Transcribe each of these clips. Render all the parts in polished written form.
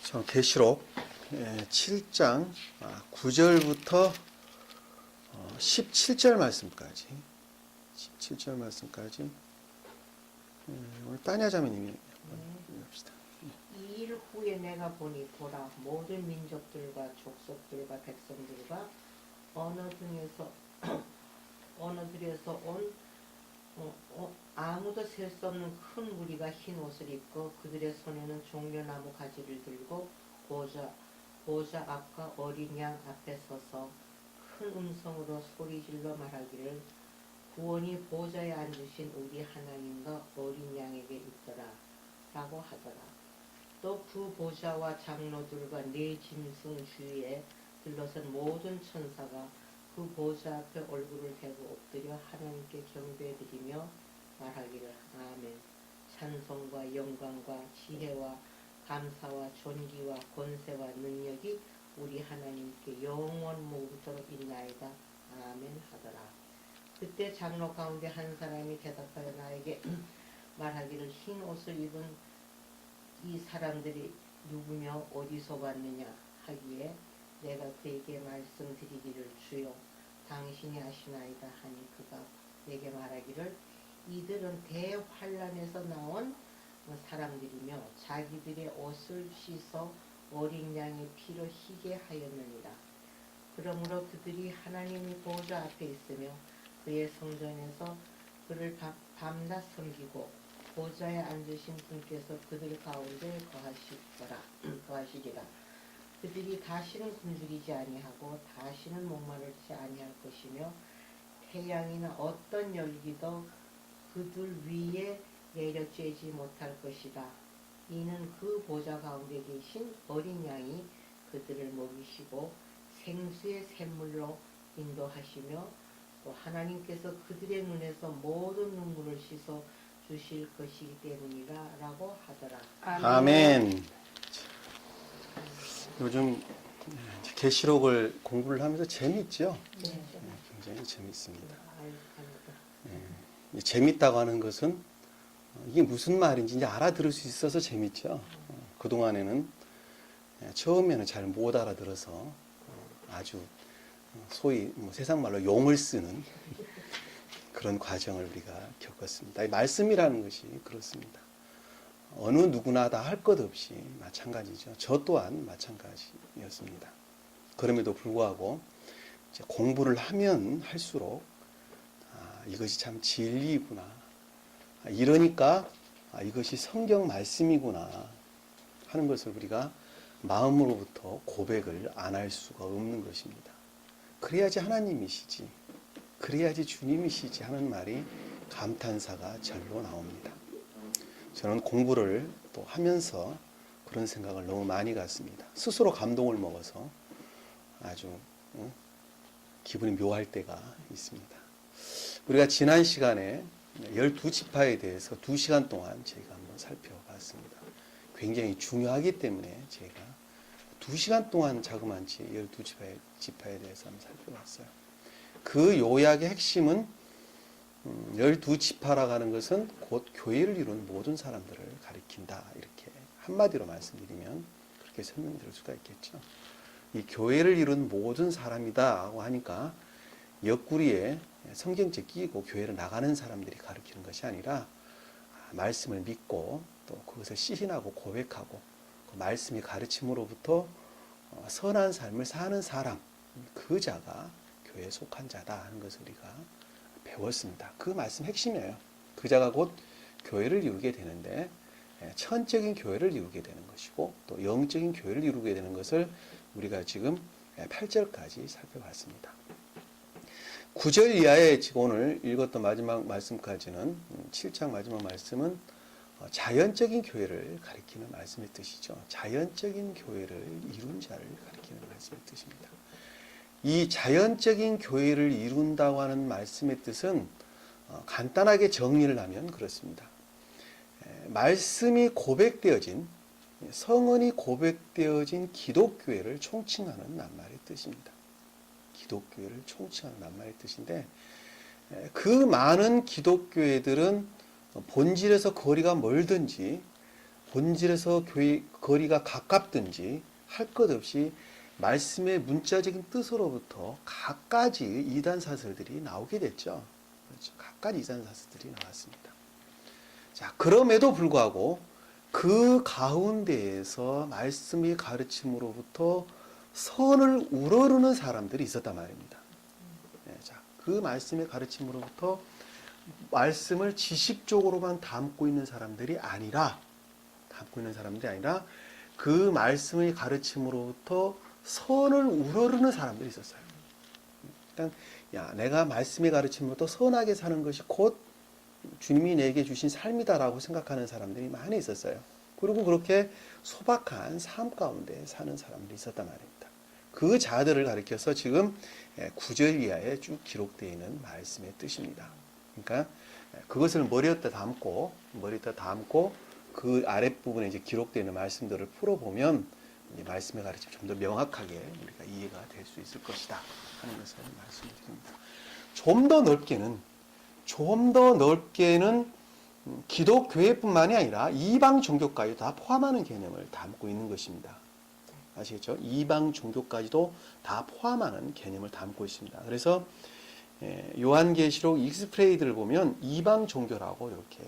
저 계시록 7장 9절부터 17절 말씀까지 17절 말씀까지 오늘 따냐자매님이 읽읍시다. 이 일 후에 내가 보니 보라 모든 민족들과 족속들과 백성들과 어느 들에서 온 아무도 셀 수 없는 큰 무리가 흰 옷을 입고 그들의 손에는 종려나무 가지를 들고 보좌 앞과 어린 양 앞에 서서 큰 음성으로 소리질러 말하기를 구원이 보좌에 앉으신 우리 하나님과 어린 양에게 있더라 라고 하더라. 또 그 보좌와 장로들과 네 짐승 주위에 들러선 모든 천사가 그 보좌 앞에 얼굴을 대고 엎드려 하나님께 경배드리며 말하기를 아멘. 찬송과 영광과 지혜와 감사와 존귀와 권세와 능력이 우리 하나님께 영원 무궁토록 있나이다. 아멘 하더라. 그때 장로 가운데 한 사람이 대답하여 나에게 말하기를 흰 옷을 입은 이 사람들이 누구며 어디서 왔느냐 하기에 내가 그에게 말씀드리기를 주여 당신이 아시나이다 하니 그가 내게 말하기를 이들은 대환란에서 나온 사람들이며 자기들의 옷을 씻어 어린 양의 피로 희게 하였느니라. 그러므로 그들이 하나님의 보좌 앞에 있으며 그의 성전에서 그를 밤낮 섬기고 보좌에 앉으신 분께서 그들 가운데 거하시리라. 그들이 다시는 굶주리지 아니하고 다시는 목마르지 아니할 것이며 태양이나 어떤 열기도 그들 위에 내려 쬐지 못할 것이다. 이는 그 보좌 가운데 계신 어린 양이 그들을 먹이시고 생수의 샘물로 인도하시며 또 하나님께서 그들의 눈에서 모든 눈물을 씻어 주실 것이기 때문이라 라고 하더라. 아멘. 요즘 계시록을 공부를 하면서 재미있죠? 네. 굉장히 재미있습니다. 재밌다고 하는 것은 이게 무슨 말인지 이제 알아들을 수 있어서 재밌죠. 그동안에는 처음에는 잘 못 알아들어서 아주 소위 세상 말로 용을 쓰는 그런 과정을 우리가 겪었습니다. 이 말씀이라는 것이 그렇습니다. 어느 누구나 다 할 것 없이 마찬가지죠. 저 또한 마찬가지였습니다. 그럼에도 불구하고 이제 공부를 하면 할수록 이것이 참 진리구나. 이러니까 이것이 성경 말씀이구나 하는 것을 우리가 마음으로부터 고백을 안 할 수가 없는 것입니다. 그래야지 하나님이시지, 그래야지 주님이시지 하는 말이 감탄사가 절로 나옵니다. 저는 공부를 또 하면서 그런 생각을 너무 많이 갖습니다. 스스로 감동을 먹어서 아주 기분이 묘할 때가 있습니다. 우리가 지난 시간에 12지파에 대해서 2시간 동안 저희가 한번 살펴봤습니다. 굉장히 중요하기 때문에 저희가 2시간 동안 자그마치 12지파에 대해서 한번 살펴봤어요. 그 요약의 핵심은 12지파라고 하는 것은 곧 교회를 이루는 모든 사람들을 가리킨다. 이렇게 한마디로 말씀드리면 그렇게 설명드릴 수가 있겠죠. 이 교회를 이루는 모든 사람이다고 하니까 옆구리에 성경책 끼고 교회를 나가는 사람들이 가르치는 것이 아니라 말씀을 믿고 또 그것을 시인하고 고백하고 그 말씀이 가르침으로부터 선한 삶을 사는 사람, 그 자가 교회에 속한 자다 하는 것을 우리가 배웠습니다. 그 말씀 핵심이에요. 그 자가 곧 교회를 이루게 되는데 천적인 교회를 이루게 되는 것이고 또 영적인 교회를 이루게 되는 것을 우리가 지금 8절까지 살펴봤습니다. 9절 이하에 지금 오늘 읽었던 마지막 말씀까지는 7장 마지막 말씀은 자연적인 교회를 가리키는 말씀의 뜻이죠. 자연적인 교회를 이룬 자를 가리키는 말씀의 뜻입니다. 이 자연적인 교회를 이룬다고 하는 말씀의 뜻은 간단하게 정리를 하면 그렇습니다. 말씀이 고백되어진, 성언이 고백되어진 기독교회를 총칭하는 낱말의 뜻입니다. 기독교회를 총칭하는 낱말의 뜻인데 그 많은 기독교회들은 본질에서 거리가 멀든지 본질에서 거리가 가깝든지 할 것 없이 말씀의 문자적인 뜻으로부터 갖가지 이단 사설들이 나오게 됐죠. 그렇죠. 갖가지 이단 사설들이 나왔습니다. 자, 그럼에도 불구하고 그 가운데에서 말씀의 가르침으로부터 선을 우러르는 사람들이 있었단 말입니다. 네, 자, 그 말씀의 가르침으로부터 말씀을 지식적으로만 담고 있는 사람들이 아니라 그 말씀의 가르침으로부터 선을 우러르는 사람들이 있었어요. 일단 내가 말씀의 가르침으로부터 선하게 사는 것이 곧 주님이 내게 주신 삶이다라고 생각하는 사람들이 많이 있었어요. 그리고 그렇게 소박한 삶 가운데 사는 사람들이 있었단 말입니다. 그 자들을 가리켜서 지금 9절 이하에 쭉 기록되어 있는 말씀의 뜻입니다. 그러니까 그것을 머리에다 담고 그 아랫부분에 이제 기록되어 있는 말씀들을 풀어보면 말씀의 가르침 좀 더 명확하게 우리가 이해가 될 수 있을 것이다 하는 것을 말씀드립니다. 좀 더 넓게는 기독교회뿐만이 아니라 이방 종교까지 다 포함하는 개념을 담고 있는 것입니다. 아시겠죠? 이방 종교까지도 다 포함하는 개념을 담고 있습니다. 그래서 요한계시록 익스프레이드를 보면 이방 종교라고 이렇게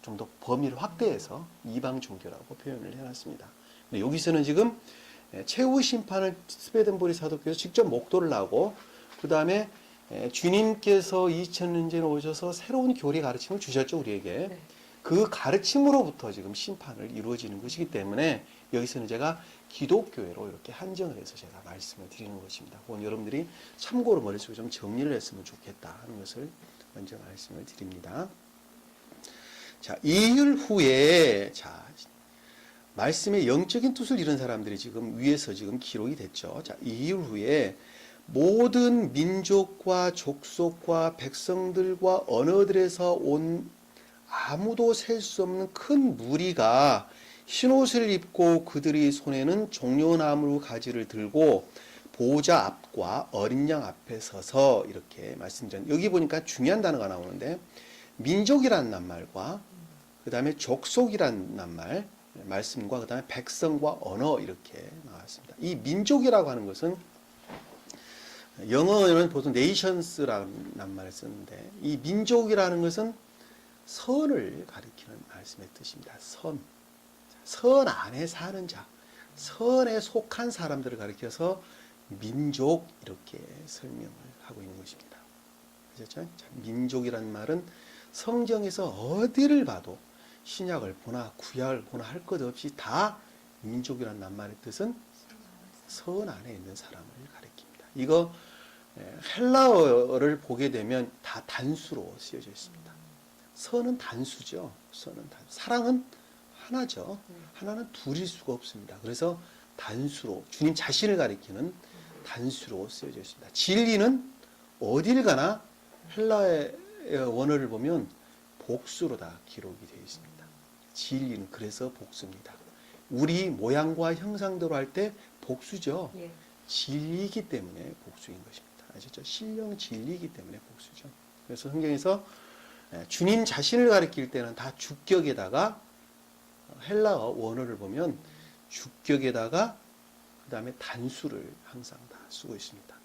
좀 더 범위를 확대해서 이방 종교라고 표현을 해놨습니다. 여기서는 지금 최후 심판을 스웨덴보리 사도께서 직접 목도를 하고 그 다음에 주님께서 2000년 전에 오셔서 새로운 교리 가르침을 주셨죠, 우리에게. 네. 그 가르침으로부터 지금 심판을 이루어지는 것이기 때문에 여기서는 제가 기독교회로 이렇게 한정을 해서 제가 말씀을 드리는 것입니다. 오늘 여러분들이 참고로 머릿속에 좀 정리를 했으면 좋겠다 하는 것을 먼저 말씀을 드립니다. 자, 이율 후에, 말씀의 영적인 뜻을 잃은 사람들이 지금 위에서 지금 기록이 됐죠. 자, 이율 후에 모든 민족과 족속과 백성들과 언어들에서 온 아무도 셀 수 없는 큰 무리가 흰옷을 입고 그들의 손에는 종려나무 가지를 들고 보호자 앞과 어린 양 앞에 서서 이렇게 말씀드렸는데 여기 보니까 중요한 단어가 나오는데 민족이라는 낱말과 그 다음에 족속이라는 낱말 말씀과 그 다음에 백성과 언어 이렇게 나왔습니다. 이 민족이라고 하는 것은 영어에는 보통 nations라는 낱말을 쓰는데 이 민족이라는 것은 선을 가리키는 말씀의 뜻입니다. 선 안에 사는 자, 선에 속한 사람들을 가리켜서 민족 이렇게 설명을 하고 있는 것입니다. 아셨죠? 민족이라는 말은 성경에서 어디를 봐도 신약을 보나 구약을 보나 할 것 없이 다 민족이라는 낱말의 뜻은 선 안에 있는 사람을 가리킵니다. 이거 헬라어를 보게 되면 다 단수로 쓰여져 있습니다. 선은 단수죠. 사랑은 하나죠. 하나는 둘일 수가 없습니다. 그래서 단수로 주님 자신을 가리키는 단수로 쓰여져 있습니다. 진리는 어딜 가나 헬라의 원어를 보면 복수로 다 기록이 되어 있습니다. 진리는 그래서 복수입니다. 우리 모양과 형상대로 할 때 복수죠. 예. 진리이기 때문에 복수인 것입니다. 아시죠? 신령 진리이기 때문에 복수죠. 그래서 성경에서 주님 자신을 가리킬 때는 다 주격에다가 헬라어 원어를 보면 주격에다가 그 다음에 단수를 항상 다 쓰고 있습니다.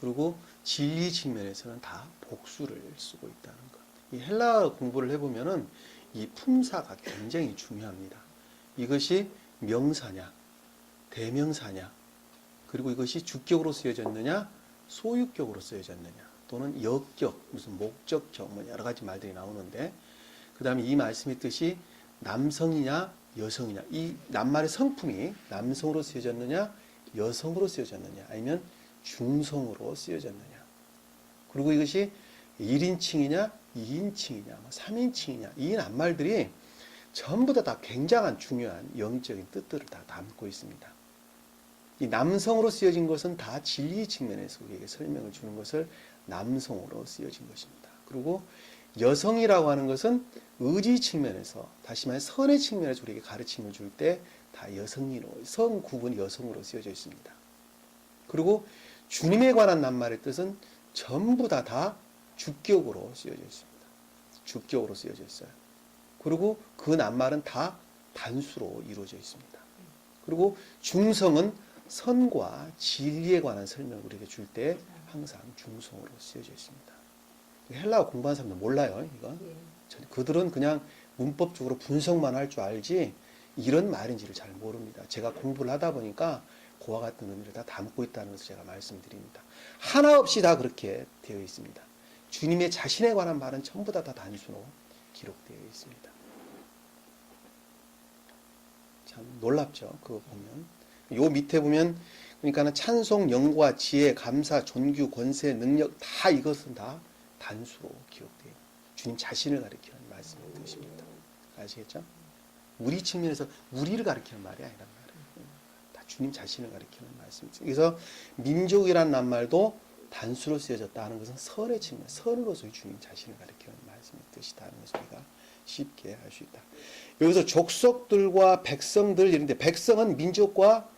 그리고 진리 측면에서는 다 복수를 쓰고 있다는 것. 이 헬라어 공부를 해보면은 이 품사가 굉장히 중요합니다. 이것이 명사냐, 대명사냐, 그리고 이것이 주격으로 쓰여졌느냐, 소유격으로 쓰여졌느냐, 또는 역격, 무슨 목적격, 뭐 여러 가지 말들이 나오는데, 그 다음에 이 말씀의 뜻이 남성이냐, 여성이냐, 이 낱말의 성품이 남성으로 쓰여졌느냐, 여성으로 쓰여졌느냐, 아니면 중성으로 쓰여졌느냐, 그리고 이것이 1인칭이냐, 2인칭이냐, 3인칭이냐, 이 낱말들이 전부 다 굉장한 중요한 영적인 뜻들을 다 담고 있습니다. 이 남성으로 쓰여진 것은 다 진리 측면에서 우리에게 설명을 주는 것을 남성으로 쓰여진 것입니다. 그리고 여성이라고 하는 것은 의지 측면에서, 다시 말해 선의 측면에서 우리에게 가르침을 줄 때 다 여성으로, 성 구분이 여성으로 쓰여져 있습니다. 그리고 주님에 관한 낱말의 뜻은 전부 다 주격으로 쓰여져 있습니다. 주격으로 쓰여져 있어요. 그리고 그 낱말은 다 단수로 이루어져 있습니다. 그리고 중성은 선과 진리에 관한 설명을 우리에게 줄 때 항상 중성으로 쓰여져 있습니다. 헬라어 공부하는 사람들 몰라요, 이건. 그들은 그냥 문법적으로 분석만 할 줄 알지 이런 말인지를 잘 모릅니다. 제가 공부를 하다 보니까 그와 같은 의미를 다 담고 있다는 것을 제가 말씀드립니다. 하나 없이 다 그렇게 되어 있습니다. 주님의 자신에 관한 말은 전부 다 단수로 기록되어 있습니다. 참 놀랍죠. 그거 보면. 요 밑에 보면 그러니까는 찬송, 영과 지혜, 감사, 존귀, 권세, 능력 다 이것은 다 단수로 기록돼요. 주님 자신을 가리키는 말씀의 뜻입니다. 아시겠죠? 우리 측면에서 우리를 가리키는 말이 아니란 말이에요. 다 주님 자신을 가리키는 말씀이죠. 그래서 민족이라는 낱말도 단수로 쓰여졌다 하는 것은 선의 측면, 선으로서의 주님 자신을 가리키는 말씀의 뜻이다 하는 것을 우리가 쉽게 알 수 있다. 여기서 족속들과 백성들 이런데 백성은 민족과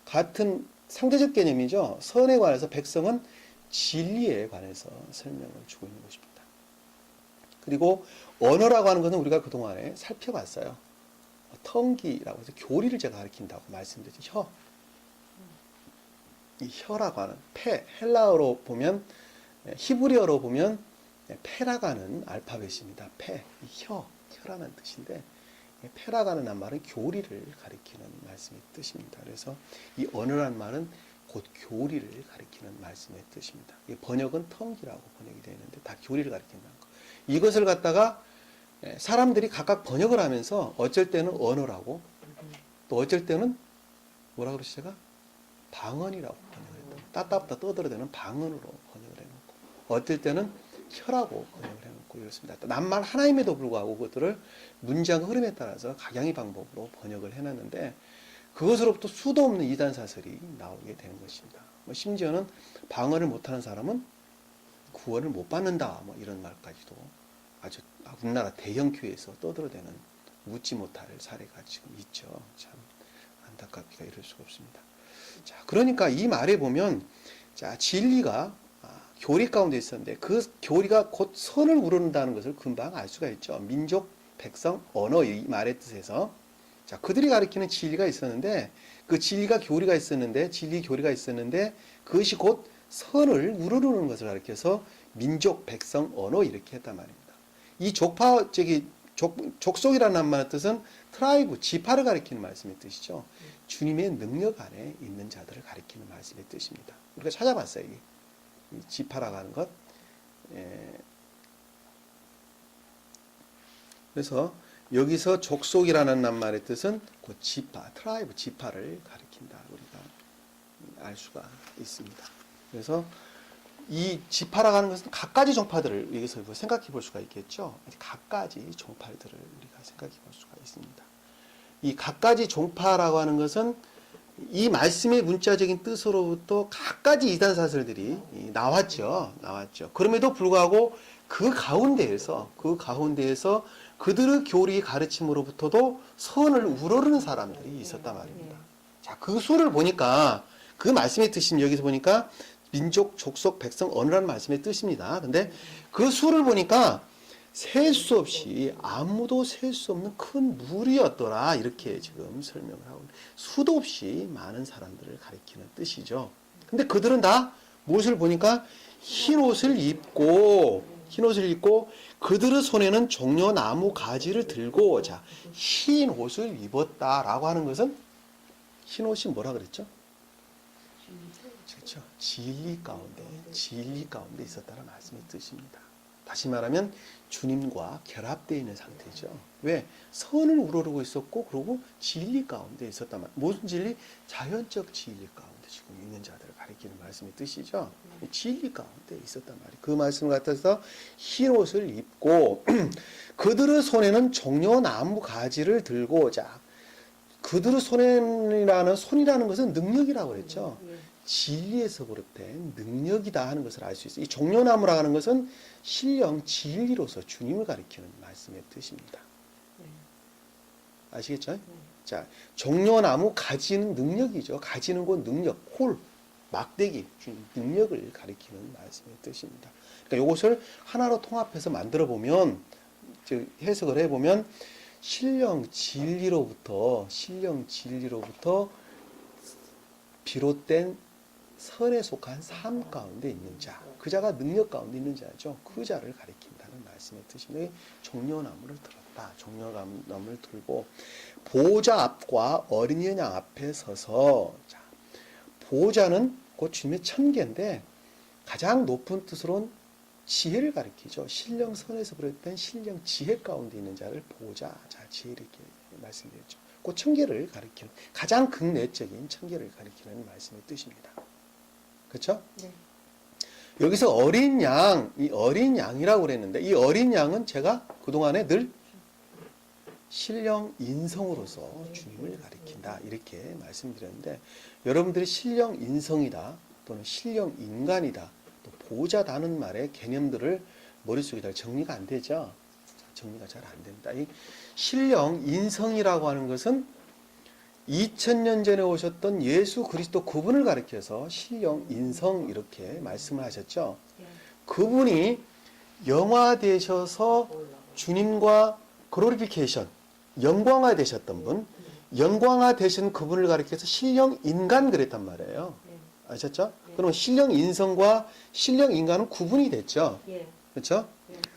같은 상대적 개념이죠. 선에 관해서 백성은 진리에 관해서 설명을 주고 있는 것입니다. 그리고 언어라고 하는 것은 우리가 그동안에 살펴봤어요. 텅기라고 해서 교리를 제가 가리킨다고 말씀드렸죠. 혀. 이 혀라고 하는 폐, 헬라어로 보면 히브리어로 보면 페라고 하는 알파벳입니다. 페, 혀라는 뜻인데 페라고 하는 말은 교리를 가리키는 말씀의 뜻입니다. 그래서 이 언어라는 말은 곧 교리를 가리키는 말씀의 뜻입니다. 이 번역은 텅기라고 번역이 되어 있는데 다 교리를 가리킨다는 거. 이것을 갖다가 사람들이 각각 번역을 하면서 어쩔 때는 언어라고 또 어쩔 때는 뭐라 그러지 제가? 방언이라고 번역을 했다. 따따붙다 떠들어대는 방언으로 번역을 해놓고 어떨 때는 혀라고 번역을 해놓고 이렇습니다. 낱말 하나임에도 불구하고 그것들을 문장 흐름에 따라서 각양의 방법으로 번역을 해놨는데 그것으로부터 수도 없는 이단 사설이 나오게 되는 것입니다. 심지어는 방언을 못하는 사람은 구원을 못 받는다 이런 말까지도 아주 우리나라 대형 교회에서 떠들어대는 묻지 못할 사례가 지금 있죠. 참 안타깝기가 이럴 수가 없습니다. 자, 그러니까 이 말에 보면 자, 진리가 교리 가운데 있었는데 그 교리가 곧 선을 우러는다는 것을 금방 알 수가 있죠. 민족, 백성, 언어 이 말의 뜻에서 자, 그들이 가리키는 진리가 있었는데 그 진리가 교리가 있었는데 진리 교리가 있었는데 그것이 곧 선을 우러르는 것을 가리켜서 민족, 백성, 언어 이렇게 했단 말입니다. 이 족속이라는 말의 뜻은 트라이브, 지파를 가리키는 말씀의 뜻이죠. 주님의 능력 안에 있는 자들을 가리키는 말씀의 뜻입니다. 우리가 찾아봤어요. 이 지파라고 하는 것. 그래서 여기서 족속이라는 말의 뜻은 곧 지파, 트라이브, 지파를 가리킨다. 우리가 알 수가 있습니다. 그래서 이 지파라고 하는 것은 갖가지 종파들을 여기서 생각해 볼 수가 있겠죠. 갖가지 종파들을 우리가 생각해 볼 수가 있습니다. 이 갖가지 종파라고 하는 것은 이 말씀의 문자적인 뜻으로부터 갖가지 이단 사설들이 나왔죠. 그럼에도 불구하고 그 가운데에서 그들의 교리 가르침으로부터도 선을 우러르는 사람들이 있었단 말입니다. 자, 그 수를 보니까 그 말씀의 뜻이 여기서 보니까 민족, 족속, 백성, 언어라는 말씀의 뜻입니다. 근데 그 수를 보니까 셀 수 없이 아무도 셀 수 없는 큰 무리였더라. 이렇게 지금 설명을 하고 수도 없이 많은 사람들을 가리키는 뜻이죠. 근데 그들은 다 무엇을 보니까 흰 옷을 입고 그들의 손에는 종려나무 가지를 들고 자, 흰 옷을 입었다라고 하는 것은 흰 옷이 뭐라 그랬죠? 그렇죠. 진리 가운데 있었다는 말씀의 뜻입니다. 다시 말하면 주님과 결합되어 있는 상태죠. 왜? 선을 우러르고 있었고 그리고 진리 가운데 있었단 말이에요. 무슨 진리? 자연적 진리 가운데 지금 있는 자들을 가리키는 말씀의 뜻이죠. 진리 가운데 있었단 말이에요. 그 말씀을 갖다서 흰 옷을 입고 그들의 손에는 종려나무 가지를 들고 자, 그들의 손이라는 것은 능력이라고 그랬죠. 진리에서 비롯된 능력이다 하는 것을 알 수 있어요. 이 종려나무라고 하는 것은 신령 진리로서 주님을 가리키는 말씀의 뜻입니다. 아시겠죠? 자, 종려나무 가지는 능력이죠. 가지는 곧 능력, 홀, 막대기, 주님 능력을 가리키는 말씀의 뜻입니다. 그러니까 이것을 하나로 통합해서 만들어 보면 해석을 해보면 신령 진리로부터 비롯된 선에 속한 삶 가운데 있는 자, 그 자가 능력 가운데 있는 자죠. 그 자를 가리킨다는 말씀의 뜻입니다. 종려나무를 들었다. 종려나무를 들고 보호자 앞과 어린이 양 앞에 서서, 자, 보호자는 곧 주님의 천계인데 가장 높은 뜻으로는 지혜를 가리키죠. 신령 선에서 비롯된 신령 지혜 가운데 있는 자를 보호자, 자, 지혜 이렇게 말씀드렸죠. 그 천계를 가리키는, 가장 극내적인 천계를 가리키는 말씀의 뜻입니다. 그렇죠? 네. 여기서 어린 양, 이 어린 양이라고 그랬는데, 이 어린 양은 제가 그동안에 늘 신령 인성으로서 주님을 가리킨다, 이렇게 말씀드렸는데, 여러분들이 신령 인성이다, 또는 신령 인간이다, 또 보호자다는 말의 개념들을 머릿속에 잘 정리가 안 되죠? 정리가 잘 안 됩니다. 이 신령 인성이라고 하는 것은 2000년 전에 오셨던 예수 그리스도 그분을 가리켜서 신령 인성 이렇게 말씀을 하셨죠. 그분이 영화되셔서 주님과 글로리피케이션, 영광화 되셨던 분, 영광화 되신 그분을 가리켜서 신령 인간 그랬단 말이에요. 아셨죠? 그럼 신령 인성과 신령 인간은 구분이 됐죠. 그렇죠?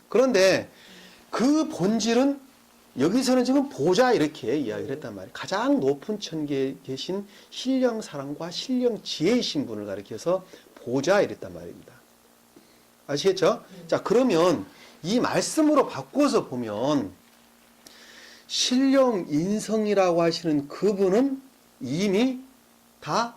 그런데 그 본질은 여기서는 지금 보좌 이렇게 이야기를 했단 말이에요. 가장 높은 천계에 계신 신령 사랑과 신령 지혜이신 분을 가리켜서 보좌 이랬단 말입니다. 아시겠죠? 자, 그러면 이 말씀으로 바꿔서 보면 신령 인성이라고 하시는 그분은 이미 다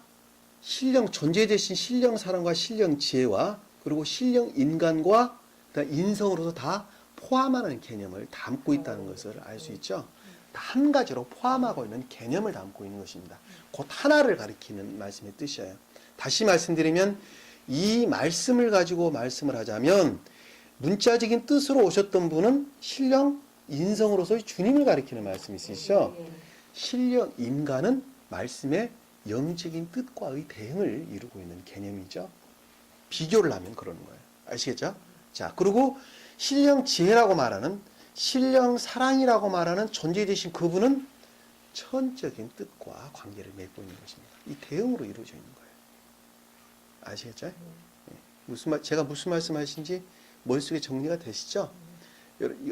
신령 존재되신 신령 사랑과 신령 지혜와 그리고 신령 인간과 인성으로서 다 포함하는 개념을 담고 있다는 것을 알 수 있죠. 한 가지로 포함하고 있는 개념을 담고 있는 것입니다. 곧 하나를 가리키는 말씀의 뜻이에요. 다시 말씀드리면 이 말씀을 가지고 말씀을 하자면 문자적인 뜻으로 오셨던 분은 신령 인성으로서 주님을 가리키는 말씀이 있으시죠. 신령 인간은 말씀의 영적인 뜻과의 대응을 이루고 있는 개념이죠. 비교를 하면 그러는 거예요. 아시겠죠? 자, 그리고 신령 지혜라고 말하는, 신령 사랑이라고 말하는 존재되신 그분은 천적인 뜻과 관계를 맺고 있는 것입니다. 이 대응으로 이루어져 있는 거예요. 아시겠죠? 제가 무슨 말씀하신지 머릿속에 정리가 되시죠?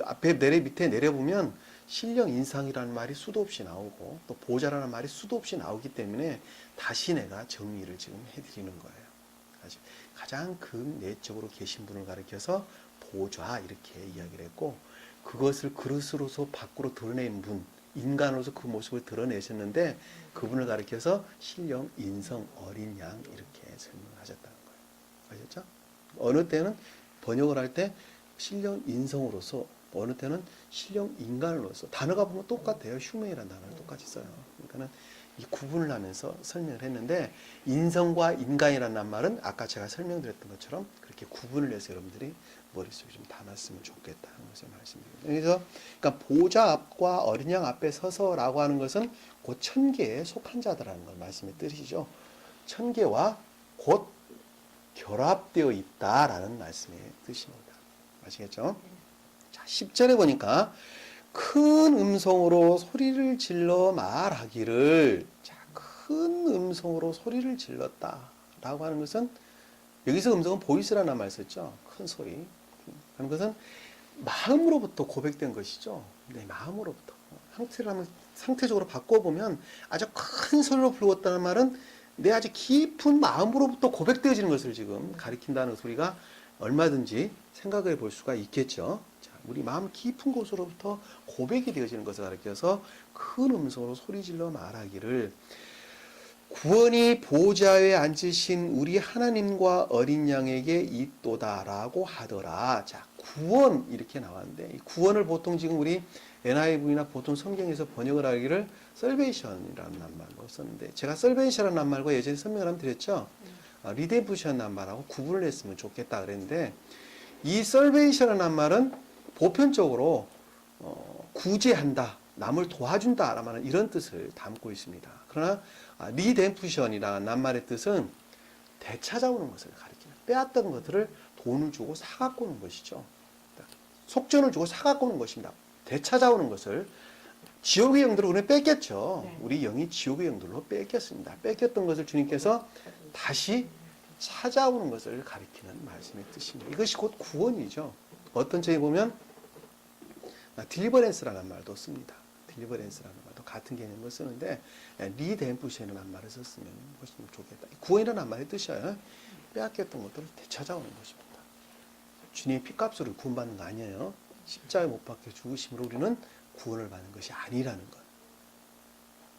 앞에 밑에 내려보면 신령 인상이라는 말이 수도 없이 나오고 또 보호자라는 말이 수도 없이 나오기 때문에 다시 내가 정리를 지금 해드리는 거예요. 가장 내적으로 계신 분을 가리켜서 보좌 이렇게 이야기를 했고, 그것을 그릇으로서 밖으로 드러낸 분, 인간으로서 그 모습을 드러내셨는데 그분을 가리켜서 신령 인성 어린 양 이렇게 설명하셨다는 거예요. 아셨죠? 어느 때는 번역을 할 때 신령 인성으로서, 어느 때는 신령 인간으로서, 단어가 보면 똑같아요. 휴먼이라는 단어를 똑같이 써요. 그러니까는 이 구분을 하면서 설명을 했는데, 인성과 인간이라는 말은 아까 제가 설명드렸던 것처럼 그렇게 구분을 해서 여러분들이 머릿속에 좀 담았으면 좋겠다는 것을 말씀드립니다. 그래서 그러니까 보좌 앞과 어린 양 앞에 서서라고 하는 것은 곧 천계에 속한 자들라는 걸 말씀의 뜻이죠. 천계와 곧 결합되어 있다라는 말씀의 뜻입니다. 아시겠죠? 자, 10절에 보니까 큰 음성으로 소리를 질러 말하기를, 자, 큰 음성으로 소리를 질렀다라고 하는 것은, 여기서 음성은 보이스라는 말 썼죠. 큰 소리. 하는 것은 마음으로부터 고백된 것이죠. 네, 마음으로부터. 상태적으로 바꿔보면 아주 큰 소리로 불렀다는 말은 내 아주 깊은 마음으로부터 고백되어지는 것을 지금 가리킨다는 소리가 얼마든지 생각해 볼 수가 있겠죠. 자, 우리 마음 깊은 곳으로부터 고백이 되어지는 것을 가리켜서 큰 음성으로 소리질러 말하기를, 구원이 보좌에 앉으신 우리 하나님과 어린 양에게 있도다라고 하더라. 자, 구원 이렇게 나왔는데, 이 구원을 보통 지금 우리 NIV나 보통 성경에서 번역을 하기를 salvation이라는 말로 썼는데, 제가 salvation이라는 말과 예전에 설명을 한번 드렸죠. redemption이라는 말하고 구분을 했으면 좋겠다 그랬는데, 이 salvation이라는 말은 보편적으로 구제한다, 남을 도와준다라는 이런 뜻을 담고 있습니다. 그러나 redemption이라는 말의 뜻은 되찾아오는 것을 가리키는, 빼앗던 것들을 돈을 주고 사갖고 오는 것이죠. 속전을 주고 사갖고 오는 것입니다. 되찾아오는 것을 지옥의 영들을 우리는 뺏겼죠. 네. 우리 영이 지옥의 영들로 뺏겼습니다. 뺏겼던 것을 주님께서 다시 찾아오는 것을 가리키는 말씀의 뜻입니다. 이것이 곧 구원이죠. 어떤 책에 보면 딜리버랜스라는 말도 씁니다. 딜리버랜스라는 말도 같은 개념을 쓰는데 리덴푸션이라는 말을 썼으면 훨씬 좋겠다. 구원이라는 말의 뜻이에요. 빼앗겼던 것들을 되찾아오는 것입니다. 주님의 피값으로 구원받는 거 아니에요. 십자가에 못 박혀 죽으심으로 우리는 구원을 받는 것이 아니라는 것.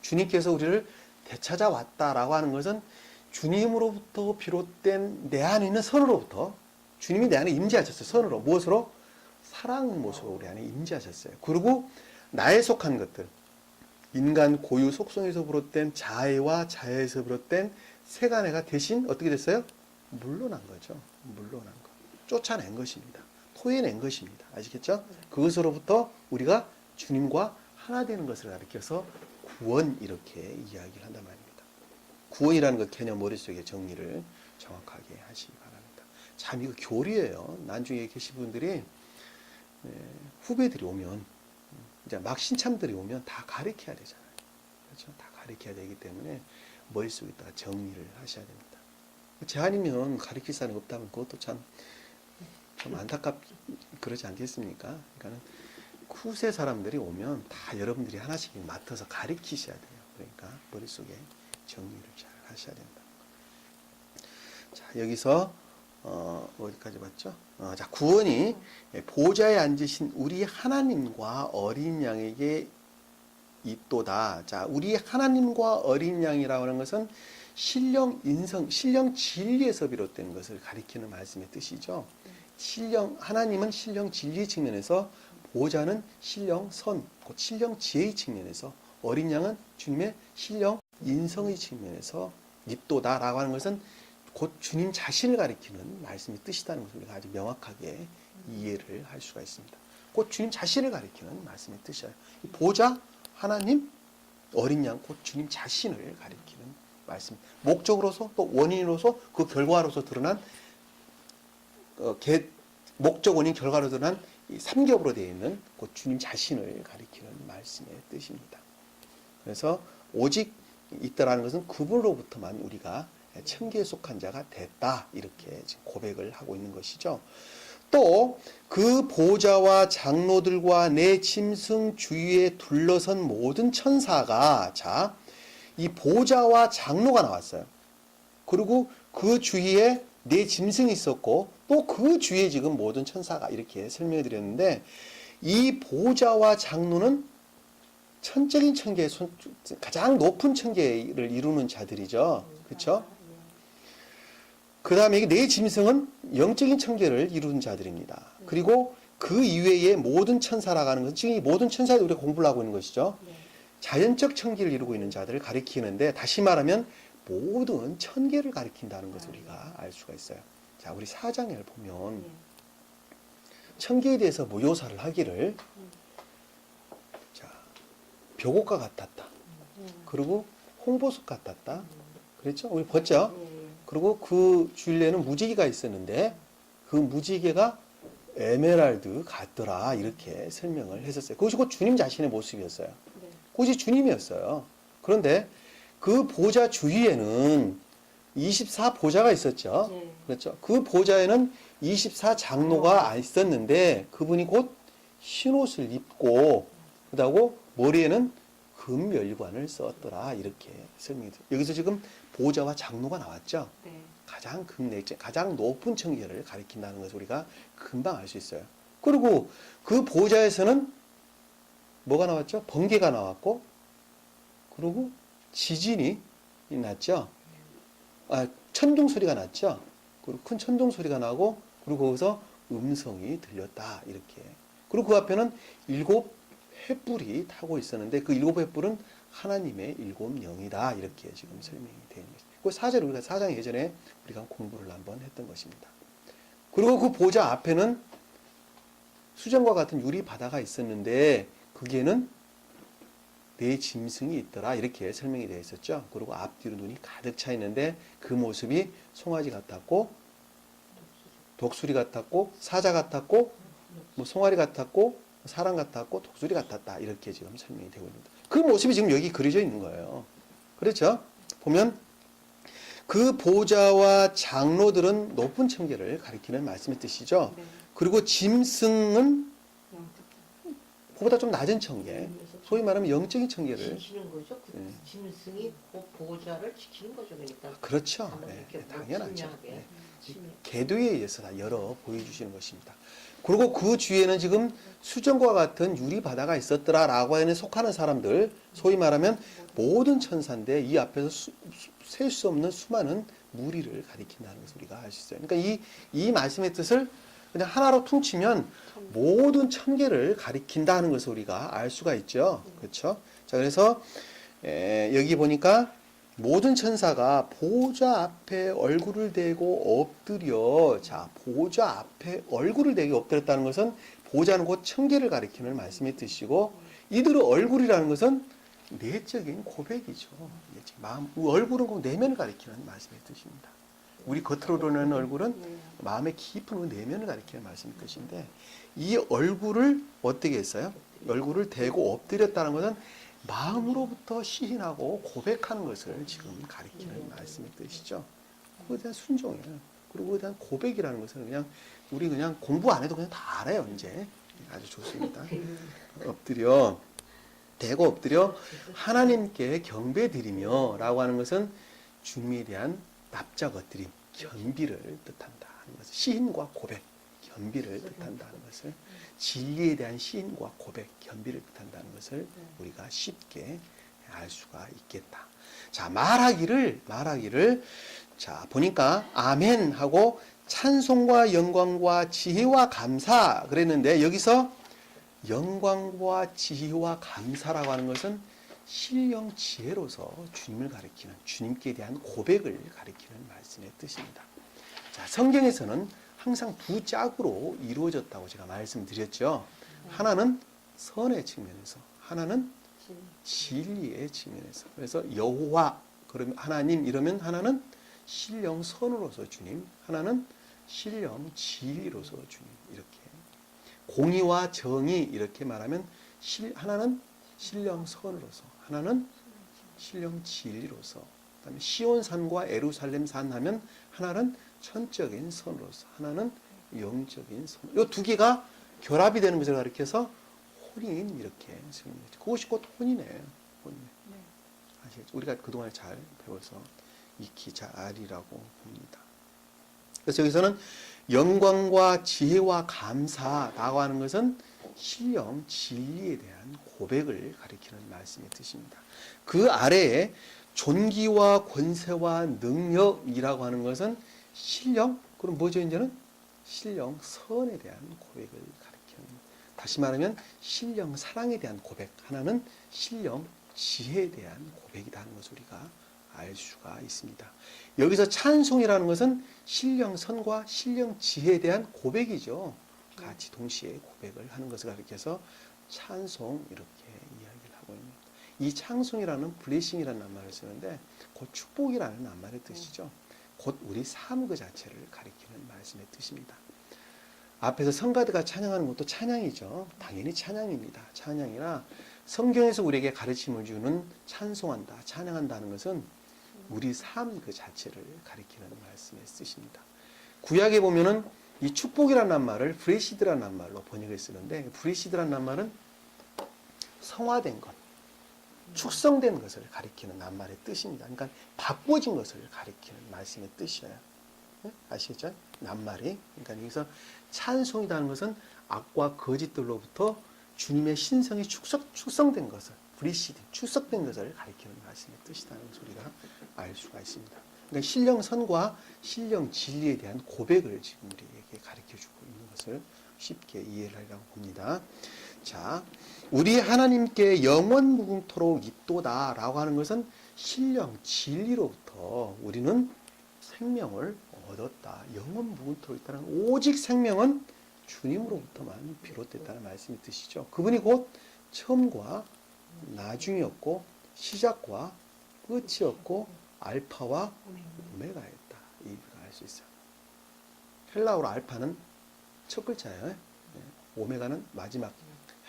주님께서 우리를 되찾아왔다라고 하는 것은 주님으로부터 비롯된 내 안에 있는 선으로부터 주님이 내 안에 임재하셨어요. 선으로. 무엇으로? 사랑 모습으로 우리 안에 임재하셨어요. 그리고 나에 속한 것들, 인간 고유 속성에서 비롯된 자애와 자애에서 비롯된 세간애가 대신 어떻게 됐어요? 물러난 거죠. 물러난 거. 쫓아낸 것입니다. 토해낸 것입니다. 아시겠죠? 그것으로부터 우리가 주님과 하나 되는 것을 가리켜서 구원 이렇게 이야기를 한단 말입니다. 구원이라는 것 개념 머릿속에 정리를 정확하게 하시기 바랍니다. 참 이거 교리예요. 난중에 계신 분들이 후배들이 오면 이제 막 신참들이 오면 다 가르쳐야 되잖아요. 그렇죠? 다 가르쳐야 되기 때문에 머릿속에다가 정리를 하셔야 됩니다. 제 아니면 가르칠 사람이 없다면 그것도 좀 그러지 않겠습니까? 그러니까는 후세 사람들이 오면 다 여러분들이 하나씩 맡아서 가르치셔야 돼요. 그러니까 머릿속에 정리를 잘 하셔야 된다. 자, 여기서 어디까지 봤죠? 자, 구원이 보좌에 앉으신 우리 하나님과 어린 양에게 있도다. 자, 우리 하나님과 어린 양이라고 하는 것은 신령 인성, 신령 진리에서 비롯된 것을 가리키는 말씀의 뜻이죠. 하나님은 신령 진리 측면에서, 보좌는 신령 선, 곧 신령 지혜의 측면에서, 어린 양은 주님의 신령 인성의 측면에서 있도다라고 하는 것은 곧 주님 자신을 가리키는 말씀의 뜻이라는 것을 우리가 아주 명확하게 이해를 할 수가 있습니다. 곧 주님 자신을 가리키는 말씀의 뜻이에요. 보좌, 하나님, 어린 양, 곧 주님 자신을 가리키는 말씀. 목적으로서 또 원인으로서 그 결과로서 드러난 목적, 원인, 결과로 드러난 이 삼겹으로 되어 있는 곧 주님 자신을 가리키는 말씀의 뜻입니다. 그래서 오직 있다라는 것은 그분으로부터만 우리가 천계에 속한 자가 됐다, 이렇게 지금 고백을 하고 있는 것이죠. 또 그 보좌와 장로들과 내 짐승 주위에 둘러선 모든 천사가, 자, 이 보좌와 장로가 나왔어요. 그리고 그 주위에 내 짐승이 있었고 또 그 주위에 지금 모든 천사가, 이렇게 설명해 드렸는데, 이 보좌와 장로는 천적인 천계의 가장 높은 천계를 이루는 자들이죠. 그렇죠? 그 다음에 내 짐승은 영적인 천계를 이루는 자들입니다. 그리고 그 이외의 모든 천사라고 하는 것은 지금 이 모든 천사들이 우리가 공부를 하고 있는 것이죠. 자연적 천계를 이루고 있는 자들을 가리키는데, 다시 말하면 모든 천계를 가리킨다는 것을 우리가 알 수가 있어요. 자, 우리 4장을 보면 천계에 대해서 묘사를 하기를, 자, 벽옥과 같았다. 그리고 홍보석 같았다. 그랬죠? 우리 봤죠? 그리고 그 주위에는 무지개가 있었는데 그 무지개가 에메랄드 같더라, 이렇게 설명을 했었어요. 그것이 곧 주님 자신의 모습이었어요. 그것이 주님이었어요. 그런데 그 보좌 주위에는 24보좌가 있었죠. 그렇죠? 그 보좌에는 24장로가 있었는데 그분이 곧 흰옷을 입고 그다고 머리에는 금멸관을 썼더라, 이렇게 설명이 돼요. 여기서 지금 보좌와 장로가 나왔죠. 가장 높은 천계를 가리킨다는 것을 우리가 금방 알 수 있어요. 그리고 그 보좌에서는 뭐가 나왔죠? 번개가 나왔고, 그리고 지진이 났죠. 천둥 소리가 났죠. 그리고 큰 천둥 소리가 나고, 그리고 거기서 음성이 들렸다, 이렇게. 그리고 그 앞에는 7 횃불이 타고 있었는데 그 7 횃불은 하나님의 7 영이다, 이렇게 지금 설명이 되어 있는 것입니다. 그 4절, 우리가 4장 예전에 우리가 공부를 한번 했던 것입니다. 그리고 그 보좌 앞에는 수정과 같은 유리 바다가 있었는데 거기에는 내 짐승이 있더라, 이렇게 설명이 되어 있었죠. 그리고 앞뒤로 눈이 가득 차 있는데 그 모습이 송아지 같았고 독수리 같았고 사자 같았고 뭐 송아리 같았고 사람 같았고 독수리 같았다 이렇게 지금 설명이 되고 있습니다. 그 모습이 지금 여기 그려져 있는 거예요. 그렇죠? 보면 그 보좌와 장로들은 높은 청계를 가리키는 말씀의 뜻이죠. 네. 그리고 짐승은 영적. 그보다 좀 낮은 청계, 소위 말하면 영적인 청계를. 지키는 거죠. 그 네. 짐승이 그 보호자를 지키는 거죠. 그러니까 그렇죠. 단어를 네, 이렇게 당연하죠. 침략하게. 네. 침략. 계도에 의해서 다 열어 보여주시는 것입니다. 그리고 그 주위에는 지금 수정과 같은 유리 바다가 있었더라라고 하는 속하는 사람들, 소위 말하면 모든 천사인데 이 앞에서 셀 수 없는 수많은 무리를 가리킨다는 것을 우리가 알 수 있어요. 그러니까 이 말씀의 뜻을 그냥 하나로 퉁치면 모든 천계를 가리킨다는 것을 우리가 알 수가 있죠. 그렇죠? 자, 그래서 여기 보니까 모든 천사가 보좌 앞에 얼굴을 대고 엎드려. 자, 보좌 앞에 얼굴을 대고 엎드렸다는 것은 보좌는 곧 천계를 가리키는 말씀의 뜻이고, 이들의 얼굴이라는 것은 내적인 고백이죠. 마음, 얼굴은 그 내면을 가리키는 말씀의 뜻입니다. 우리 겉으로 드러나는 얼굴은 마음의 깊은 그 내면을 가리키는 말씀의 뜻인데, 이 얼굴을 어떻게 했어요? 얼굴을 대고 엎드렸다는 것은 마음으로부터 시인하고 고백하는 것을 지금 가리키는 말씀의 뜻이죠. 그거에 대한 순종이에요. 그리고 그거에 대한 고백이라는 것은 우리 그냥 공부 안 해도 그냥 다 알아요, 이제. 아주 좋습니다. 엎드려, 대고 엎드려 하나님께 경배드리며 라고 하는 것은 주님에 대한 납작 엎드림, 겸비를 뜻한다 하는 것을, 시인과 고백, 겸비를 뜻한다는 것을, 진리에 대한 시인과 고백, 겸비를 뜻한다는 것을 우리가 쉽게 알 수가 있겠다. 자, 말하기를 자, 보니까 아멘 하고 찬송과 영광과 지혜와 감사 그랬는데, 여기서 영광과 지혜와 감사라고 하는 것은 신령 지혜로서 주님을 가리키는, 주님께 대한 고백을 가리키는 말씀의 뜻입니다. 자, 성경에서는 항상 두 짝으로 이루어졌다고 제가 말씀드렸죠. 하나는 선의 측면에서, 하나는 진리의 측면에서. 그래서 여호와, 그러면 하나님 이러면 하나는 신령 선으로서 주님, 하나는 신령 진리로서 주님, 이렇게 공의와 정의 이렇게 말하면 하나는 신령 선으로서, 하나는 신령 진리로서, 그다음에 시온산과 에루살렘 산 하면 하나는 천적인 선으로서, 하나는 영적인 선. 이 두 개가 결합이 되는 것을 가리켜서 혼인 이렇게 설명했죠. 그것이 곧 혼이네요. 혼인. 아시겠죠? 우리가 그동안 잘 배워서 익히 잘 알이라고 봅니다. 그래서 여기서는 영광과 지혜와 감사라고 하는 것은 신령 진리에 대한 고백을 가리키는 말씀의 뜻입니다. 그 아래에 존귀와 권세와 능력이라고 하는 것은 신령, 그럼 뭐죠 이제는? 신령 선에 대한 고백을 가리키는, 다시 말하면 신령 사랑에 대한 고백, 하나는 신령 지혜에 대한 고백이다 하는 것을 우리가 알 수가 있습니다. 여기서 찬송이라는 것은 신령 선과 신령 지혜에 대한 고백이죠. 같이 동시에 고백을 하는 것을 가리켜서 찬송 이렇게 이야기를 하고 있습니다. 이 찬송이라는 블레싱이라는 낱말을 쓰는데 곧 축복이라는 낱말의 뜻이죠. 곧 우리 삶 그 자체를 가리키는 말씀의 뜻입니다. 앞에서 성가대가 찬양하는 것도 찬양이죠. 당연히 찬양입니다. 찬양이나 성경에서 우리에게 가르침을 주는 찬송한다, 찬양한다는 것은 우리 삶 그 자체를 가리키는 말씀의 뜻입니다. 구약에 보면은 이 축복이라는 낱말을 브레시드라는 낱말로 번역을 쓰는데, 브레시드라는 낱말은 성화된 것, 축성된 것을 가리키는 낱말의 뜻입니다. 그러니까 바꿔진 것을 가리키는 말씀의 뜻이에요. 네? 아시겠죠? 낱말이. 그러니까 여기서 찬송이라는 것은 악과 거짓들로부터 주님의 신성이 축성된 것을, 브리시드, 축성된 것을 가리키는 말씀의 뜻이라는 소리가 알 수가 있습니다. 그러니까 신령 선과 신령 진리에 대한 고백을 지금 우리에게 가르쳐주고 있는 것을 쉽게 이해를 하려고 봅니다. 자, 우리 하나님께 영원 무궁토록 있도다라고 하는 것은 신령 진리로부터 우리는 생명을 얻었다. 영원 무궁토록 있다는, 오직 생명은 주님으로부터만 비롯됐다는 말씀이 뜻이죠. 그분이 곧 처음과 나중이었고 시작과 끝이었고 알파와 오메가였다. 이걸 알 수 있어요. 헬라어로 알파는 첫 글자예요. 오메가는 마지막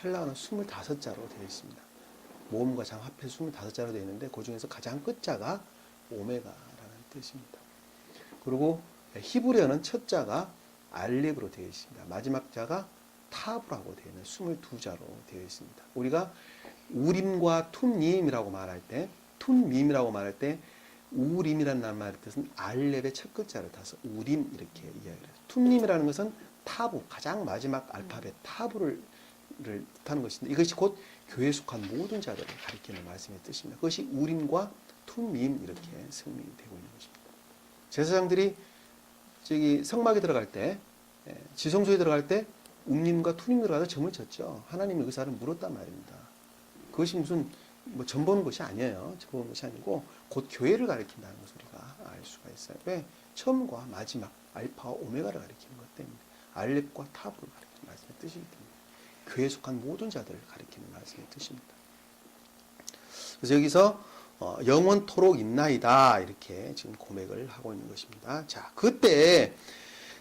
헬라어는 25자로 되어 있습니다. 모음과 장 합해서 25자로 되어 있는데 그 중에서 가장 끝자가 오메가라는 뜻입니다. 그리고 히브리어는 첫 자가 알렙으로 되어 있습니다. 마지막 자가 타브라고 되어 있는 22자로 되어 있습니다. 우리가 우림과 툼림이라고 말할 때, 툼밈이라고 말할 때 우림이라는 말의 뜻은 알렙의 첫 글자를 따서 우림 이렇게 이야기를 해요. 툼림이라는 것은 타부, 가장 마지막 알파벳 타부를 뜻하는 것인데 이것이 곧 교회에 속한 모든 자들을 가리키는 말씀의 뜻입니다. 그것이 우림과 툼밈 이렇게 성명이 되고 있는 것입니다. 제사장들이 저기 성막에 들어갈 때, 지성소에 들어갈 때 움림과 툼림 들어가서 점을 쳤죠. 하나님의 의사를 물었단 말입니다. 그것이 무슨 뭐 점보는 것이 아니에요. 점보는 것이 아니고 곧 교회를 가리킨다는 것을 우리가 알 수가 있어요. 왜? 처음과 마지막 알파와 오메가를 가리키는 것 때문에 알렙과 타브를 가리키는 말씀의 뜻이기 때문에 교회에 속한 모든 자들을 가리키는 말씀의 뜻입니다. 그래서 여기서 영원토록 있나이다 이렇게 지금 고백을 하고 있는 것입니다. 자, 그때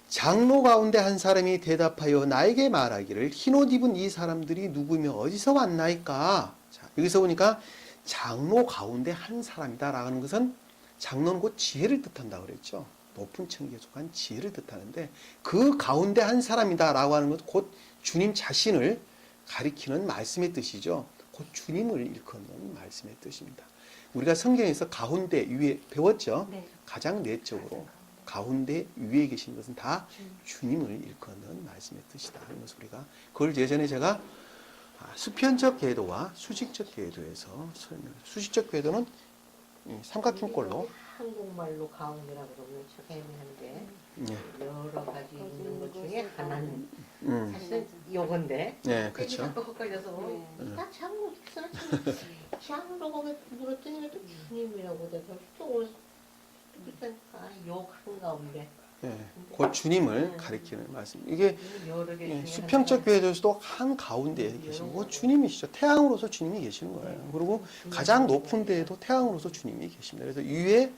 장로 가운데 한 사람이 대답하여 나에게 말하기를 흰옷 입은 이 사람들이 누구며 어디서 왔나이까? 자, 여기서 보니까 장로 가운데 한 사람이다 라는 것은 장로는 곧 지혜를 뜻한다고 그랬죠. 높은 층에 속한 지혜를 뜻하는데 그 가운데 한 사람이다 라고 하는 것은 곧 주님 자신을 가리키는 말씀의 뜻이죠. 곧 주님을 일컫는 말씀의 뜻입니다. 우리가 성경에서 가운데 위에 배웠죠. 네. 가장 내적으로 가운데 위에 계신 것은 다 주님을 일컫는 말씀의 뜻이다 하는 것을 우리가 그걸 예전에 제가 수편적 궤도와 수직적 궤도에서 설명했어요. 수직적 궤도는 삼각형꼴로 한국말로 가운데라고 그러면 참 애매한데 예. 여러 가지 있는 것 중에 하나는 음. 사실은 요건데 네, 그렇죠. 자꾸 헷갈려서 네. 나 장로 장로가 왜 물었더니 왜 또 주님이라고 내가 또 일단 요 한가운데 예. 곧 주님을 가리키는 말씀. 이게 여러 개 중에 수평적 교회에서도 한 가운데에 계시고 주님이시죠. 태양으로서 주님이 계시는 거예요. 그리고 가장 높은 데에도 태양으로서 주님이 계십니다. 그래서 위에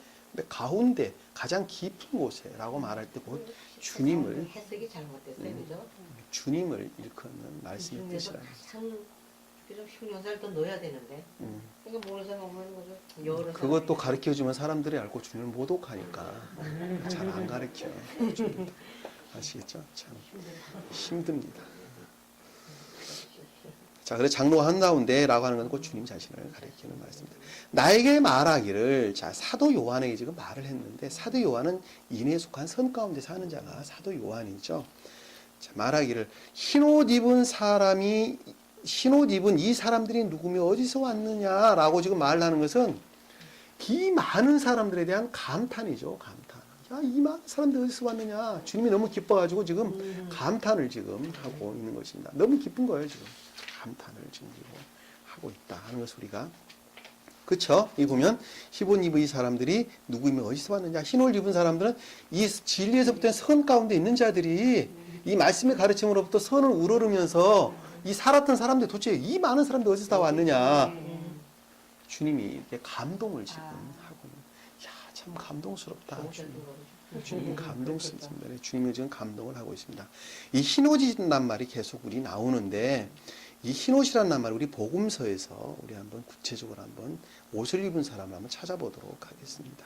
가운데 가장 깊은 곳에라고 말할 때 곧 주님을 해석이 잘못됐어요, 그죠? 주님을 일컫는 말씀의 중에서 뜻이라는 가장 좀 쉬운 영상을 또 넣어야 되는데 이게 모르는 사람 없는 거죠. 여러 그것도 사람이. 가르쳐주면 사람들이 알고 주님을 모독하니까 잘 안 가르쳐요. 아시겠죠? 참 힘듭니다. 자, 그래서 장로 한가운데라고 하는 건 곧 주님 자신을 가리키는 말씀입니다. 나에게 말하기를, 자, 사도 요한에게 지금 말을 했는데, 사도 요한은 인에 속한 선 가운데 사는 자가 사도 요한이죠. 자, 말하기를, 흰옷 입은 이 사람들이 누구며 어디서 왔느냐라고 지금 말하는 것은 이 많은 사람들에 대한 감탄이죠. 감탄. 야, 이 많은 사람들 어디서 왔느냐. 주님이 너무 기뻐가지고 지금 감탄을 지금 하고 있는 것입니다. 너무 기쁜 거예요, 지금. 감탄을 지금 하고 있다 하는 것을 우리가. 그쵸? 이 보면, 흰옷 입은 이 사람들이 누구이며 어디서 왔느냐. 흰옷 입은 사람들은 이 진리에서부터 선 가운데 있는 자들이 이 말씀의 가르침으로부터 선을 우러르면서 이 살았던 사람들 도대체 이 많은 사람들 어디서 다 왔느냐. 주님이 이렇게 감동을 지금 하고 있는. 야, 참 감동스럽다. 주님 감동스럽습니다. 주님이 지금 감동을 하고 있습니다. 이 흰옷이란 말이 계속 우리 나오는데 이 흰옷이라는 말 우리 복음서에서 우리 한번 구체적으로 한번 옷을 입은 사람을 한번 찾아보도록 하겠습니다.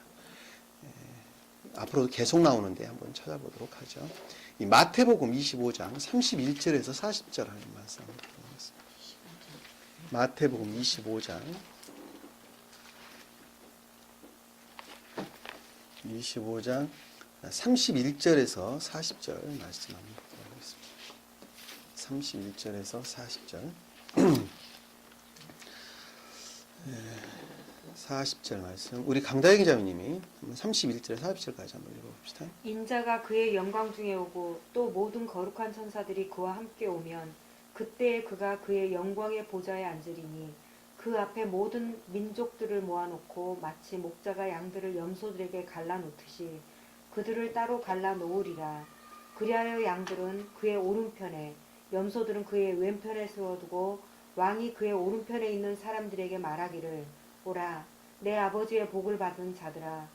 앞으로도 계속 나오는데 한번 찾아보도록 하죠. 이 마태복음 25장 31절에서 40절 하는 말씀 한번 보겠습니다. 마태복음 25장 31절에서 40절 말씀 한번 보도록 하겠습니다. 31절에서 40절 40절 말씀 우리 강다혜 기자님이 31절에서 40절까지 한번 읽어봅시다. 인자가 그의 영광 중에 오고 또 모든 거룩한 천사들이 그와 함께 오면 그때에 그가 그의 영광의 보좌에 앉으리니 그 앞에 모든 민족들을 모아놓고 마치 목자가 양들을 염소들에게 갈라놓듯이 그들을 따로 갈라놓으리라. 그리하여 양들은 그의 오른편에 염소들은 그의 왼편에 세워두고 왕이 그의 오른편에 있는 사람들에게 말하기를 오라 내 아버지의 복을 받은 자들아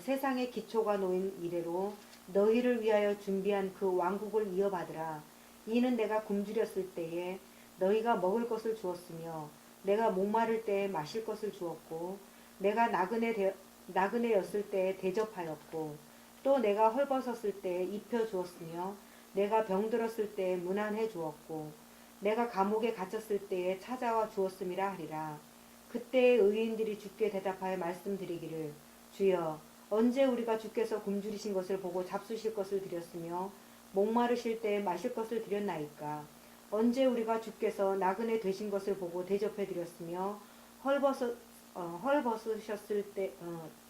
세상의 기초가 놓인 이래로 너희를 위하여 준비한 그 왕국을 이어받으라. 이는 내가 굶주렸을 때에 너희가 먹을 것을 주었으며 내가 목마를 때에 마실 것을 주었고 내가 나그네였을 때에 대접하였고 또 내가 헐벗었을 때에 입혀 주었으며 내가 병들었을 때에 문안해 주었고 내가 감옥에 갇혔을 때에 찾아와 주었음이라 하리라. 그때에 의인들이 주께 대답하여 말씀드리기를 주여 언제 우리가 주께서 굶주리신 것을 보고 잡수실 것을 드렸으며 목마르실 때에 마실 것을 드렸나이까. 언제 우리가 주께서 나그네 되신 것을 보고 대접해 드렸으며 헐벗으셨을 때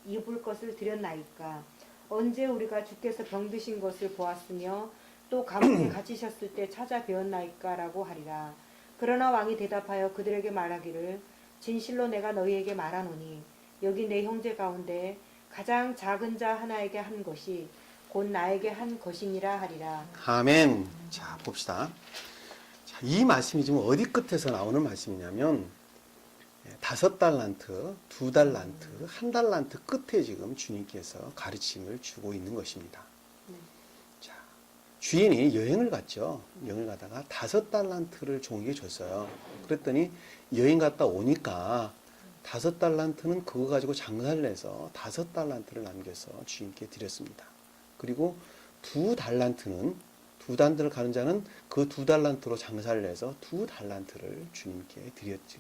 입을 것을 드렸나이까. 언제 우리가 주께서 병드신 것을 보았으며 또 감옥에 갇히셨을 때 찾아뵈었나이까 라고 하리라. 그러나 왕이 대답하여 그들에게 말하기를 진실로 내가 너희에게 말하노니 여기 내 형제 가운데 가장 작은 자 하나에게 한 것이 곧 나에게 한 것이니라 하리라. 아멘. 자, 봅시다. 자, 이 말씀이 지금 어디 끝에서 나오는 말씀이냐면 5달란트, 2달란트, 1달란트 끝에 지금 주님께서 가르침을 주고 있는 것입니다. 자, 주인이 여행을 갔죠. 여행을 가다가 5달란트를 종에게 줬어요. 그랬더니 여행 갔다 오니까 5달란트는 그거 가지고 장사를 해서 5달란트를 남겨서 주인께 드렸습니다. 그리고 2달란트는 2달란트를 가는 자는 그 2달란트로 장사를 해서 2달란트를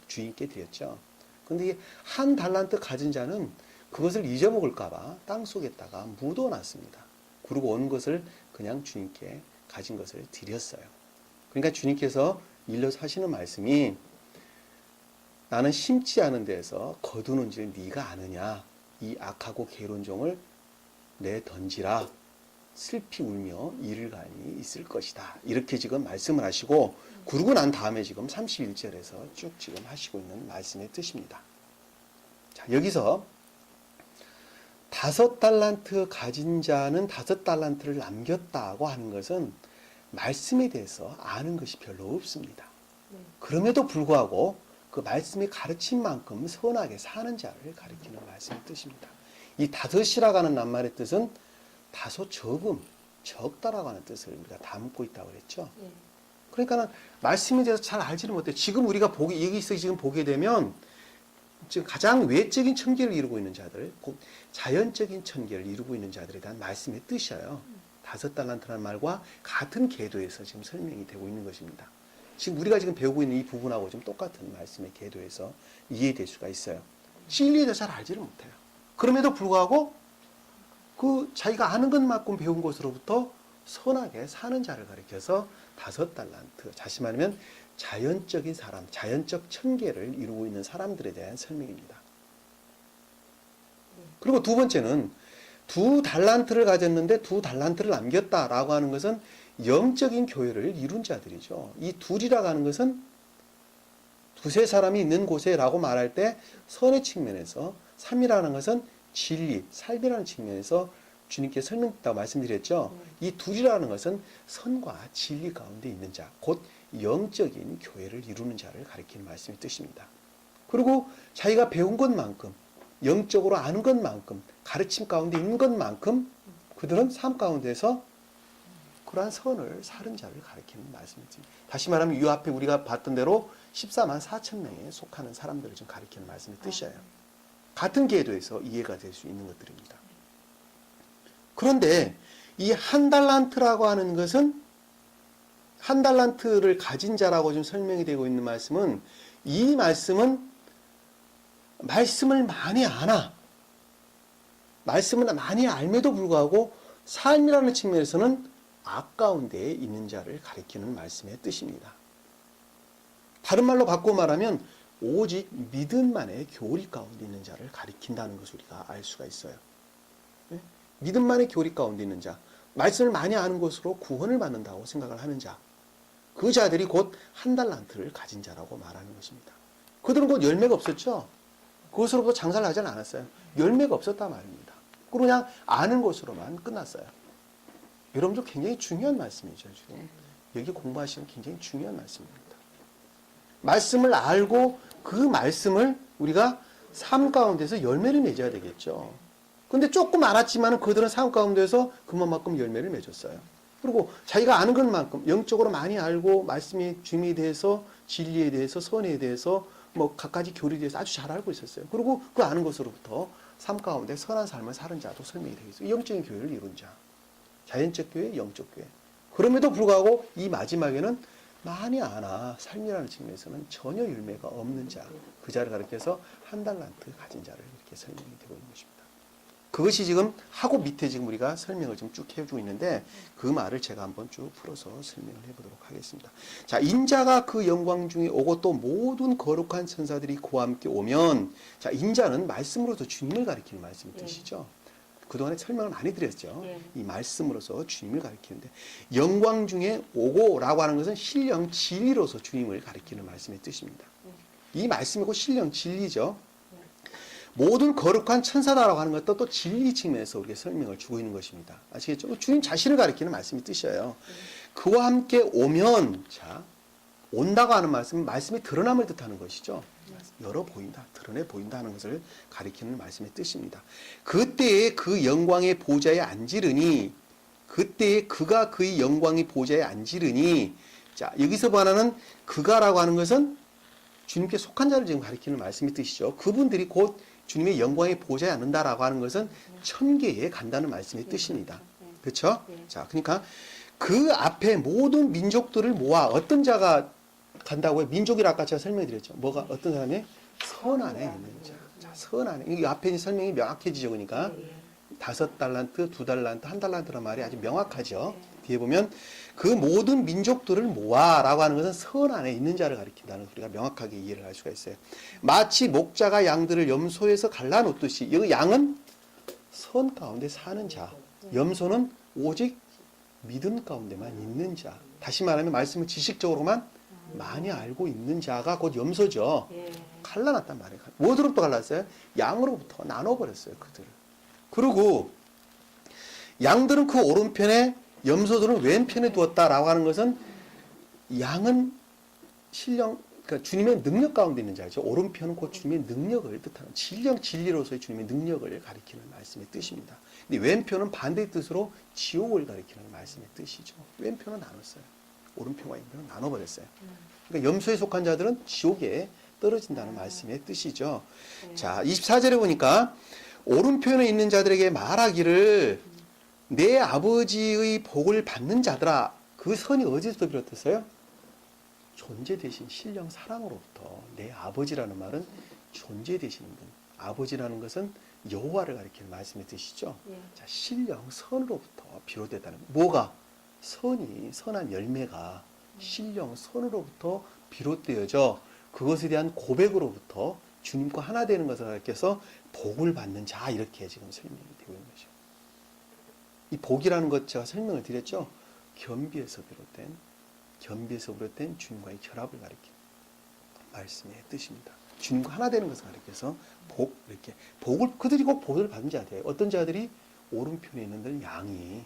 주인께 드렸죠. 근데 이 1달란트 가진 자는 그것을 잊어먹을까봐 땅속에다가 묻어놨습니다. 그리고 온 것을 그냥 주님께 가진 것을 드렸어요. 그러니까 주님께서 일러서 하시는 말씀이 나는 심지 않은 데에서 거두는 줄 네가 아느냐. 이 악하고 게으른 종을 내던지라. 슬피 울며 이를 간이 있을 것이다. 이렇게 지금 말씀을 하시고 그러고 난 다음에 지금 31절에서 쭉 지금 하시고 있는 말씀의 뜻입니다. 자, 여기서 5달란트 가진 자는 5달란트를 남겼다고 하는 것은 말씀에 대해서 아는 것이 별로 없습니다. 그럼에도 불구하고 그 말씀이 가르친 만큼 선하게 사는 자를 가리키는 말씀의 뜻입니다. 이 5이라고 하는 낱말의 뜻은 다소 적다라고 하는 뜻을 우리가 담고 있다고 그랬죠. 그러니까는 말씀에 대해서 잘 알지는 못해요. 지금 우리가 여기서 지금 보게 되면 지금 가장 외적인 천계를 이루고 있는 자들, 곧 자연적인 천계를 이루고 있는 자들에 대한 말씀의 뜻이에요. 5달란트라는 말과 같은 궤도에서 지금 설명이 되고 있는 것입니다. 지금 우리가 지금 배우고 있는 이 부분하고 좀 똑같은 말씀의 궤도에서 이해될 수가 있어요. 진리에 대해서 잘 알지를 못해요. 그럼에도 불구하고 그 자기가 아는 것만큼 배운 것으로부터 선하게 사는 자를 가리켜서 5달란트, 다시 말하면 자연적인 사람, 자연적 천계를 이루고 있는 사람들에 대한 설명입니다. 그리고 두 번째는 2달란트를 가졌는데 2달란트를 남겼다라고 하는 것은 영적인 교회를 이룬 자들이죠. 이 둘이라고 하는 것은 두세 사람이 있는 곳에라고 말할 때 선의 측면에서 3이라는 것은 진리, 삶이라는 측면에서 주님께 설명했다고 말씀드렸죠. 이 둘이라는 것은 선과 진리 가운데 있는 자, 곧 영적인 교회를 이루는 자를 가리키는 말씀의 뜻입니다. 그리고 자기가 배운 것만큼, 영적으로 아는 것만큼, 가르침 가운데 있는 것만큼 그들은 삶 가운데서 그러한 선을 사는 자를 가리키는 말씀입니다. 다시 말하면 이 앞에 우리가 봤던 대로 14만 4천 명에 속하는 사람들을 좀 가리키는 말씀의 뜻이에요. 같은 궤도에서 이해가 될 수 있는 것들입니다. 그런데 이 1달란트라고 하는 것은 1달란트를 가진 자라고 좀 설명이 되고 있는 말씀은 이 말씀은 말씀을 많이 아나 말씀을 많이 알매도 불구하고 삶이라는 측면에서는 악 가운데에 있는 자를 가리키는 말씀의 뜻입니다. 다른 말로 바꿔 말하면 오직 믿음만의 교리 가운데 있는 자를 가리킨다는 것을 우리가 알 수가 있어요. 네? 믿음만의 교리 가운데 있는 자, 말씀을 많이 아는 것으로 구원을 받는다고 생각을 하는 자, 그 자들이 곧 1달란트를 가진 자라고 말하는 것입니다. 그들은 곧 열매가 없었죠. 그것으로부터 장사를 하지 않았어요. 열매가 없었단 말입니다. 그냥 아는 것으로만 끝났어요. 여러분들 굉장히 중요한 말씀이죠. 지금 여기 공부하시면 굉장히 중요한 말씀입니다. 말씀을 알고 그 말씀을 우리가 삶 가운데서 열매를 맺어야 되겠죠. 근데 조금 알았지만 그들은 삶 가운데서 그만큼 열매를 맺었어요. 그리고 자기가 아는 것만큼 영적으로 많이 알고 말씀이 주님에 대해서 진리에 대해서 선에 대해서 뭐 갖가지 교리에 대해서 아주 잘 알고 있었어요. 그리고 그 아는 것으로부터 삶 가운데 선한 삶을 사는 자도 설명이 되어 있어요. 영적인 교회를 이룬 자. 자연적 교회, 영적 교회. 그럼에도 불구하고 이 마지막에는 많이 아나 삶이라는 측면에서는 전혀 열매가 없는 자. 그 자를 가리켜서 한 달란트 가진 자를 이렇게 설명이 되고 있는 것입니다. 그것이 지금 하고 밑에 지금 우리가 설명을 좀 쭉 해주고 있는데 그 말을 제가 한번 쭉 풀어서 설명을 해보도록 하겠습니다. 자, 인자가 그 영광 중에 오고 또 모든 거룩한 천사들이 그와 함께 오면, 자, 인자는 말씀으로서 주님을 가리키는 말씀이 뜻이죠. 그동안에 설명을 많이 드렸죠. 이 말씀으로서 주님을 가리키는데, 영광 중에 오고라고 하는 것은 신령 진리로서 주님을 가리키는 말씀의 뜻입니다. 이 말씀이고 신령 진리죠. 모든 거룩한 천사다라고 하는 것도 또 진리 측면에서 우리가 설명을 주고 있는 것입니다. 아시겠죠? 주님 자신을 가리키는 말씀이 뜻이에요. 그와 함께 오면, 자, 온다고 하는 말씀은 말씀이 드러남을 뜻하는 것이죠. 열어 보인다, 드러내 보인다 하는 것을 가리키는 말씀의 뜻입니다. 그때에 그 영광의 보좌에 앉으르니, 그때에 그가 그의 영광의 보좌에 앉으르니, 자, 여기서 말하는 그가라고 하는 것은 주님께 속한 자를 지금 가리키는 말씀의 뜻이죠. 그분들이 곧 주님의 영광의 보좌에 앉는다라고 하는 것은 천계에 간다는 말씀의 뜻입니다. 그렇죠? 자, 그러니까 그 앞에 모든 민족들을 모아 어떤 자가 간다고요? 민족이라 아까 제가 설명드렸죠. 뭐가 어떤 사람이 선안에 있는 자. 자, 선안에. 이 앞에 설명이 명확해지죠. 그러니까 5달란트, 2달란트, 1달란트란 말이 아주 명확하죠. 뒤에 보면 그 모든 민족들을 모아라고 하는 것은 선 안에 있는 자를 가리킨다는 우리가 명확하게 이해를 할 수가 있어요. 마치 목자가 양들을 염소에서 갈라놓듯이, 여기 양은 선 가운데 사는 자, 염소는 오직 믿음 가운데만 있는 자. 다시 말하면 말씀을 지식적으로만 많이 알고 있는 자가 곧 염소죠. 갈라놨단 말이에요. 뭐로부터 갈랐어요? 양으로부터 나눠버렸어요. 그들을. 그리고 양들은 그 오른편에, 염소들은 왼편에 두었다라고 하는 것은, 양은 신령, 그러니까 주님의 능력 가운데 있는 자죠. 오른편은 곧 주님의 능력을 뜻하는, 진령 진리로서의 주님의 능력을 가리키는 말씀의 뜻입니다. 근데 왼편은 반대의 뜻으로 지옥을 가리키는 말씀의 뜻이죠. 왼편은 나눴어요. 오른편과 왼편은 나눠버렸어요. 그러니까 염소에 속한 자들은 지옥에 떨어진다는 말씀의 뜻이죠. 자, 24절에 보니까 오른편에 있는 자들에게 말하기를 내 아버지의 복을 받는 자들아. 그 선이 어디서 비롯됐어요? 존재 대신 신령 사랑으로부터. 내 아버지라는 말은 존재 되시는 분. 아버지라는 것은 여호와를 가리키는 말씀의 뜻이죠. 자, 신령 선으로부터 비롯됐다는, 뭐가? 선이, 선한 열매가 신령 선으로부터 비롯되어져 그것에 대한 고백으로부터 주님과 하나 되는 것을 가리켜서 복을 받는 자, 이렇게 지금 설명이 되고 있는 거죠. 이 복이라는 것 제가 설명을 드렸죠. 겸비에서 비롯된 주님과의 결합을 가리키는 말씀의 뜻입니다. 주님과 하나 되는 것을 가리켜서 복, 이렇게 복을, 그들이 꼭 복을 받는 자들이에요. 어떤 자들이? 오른편에 있는 양이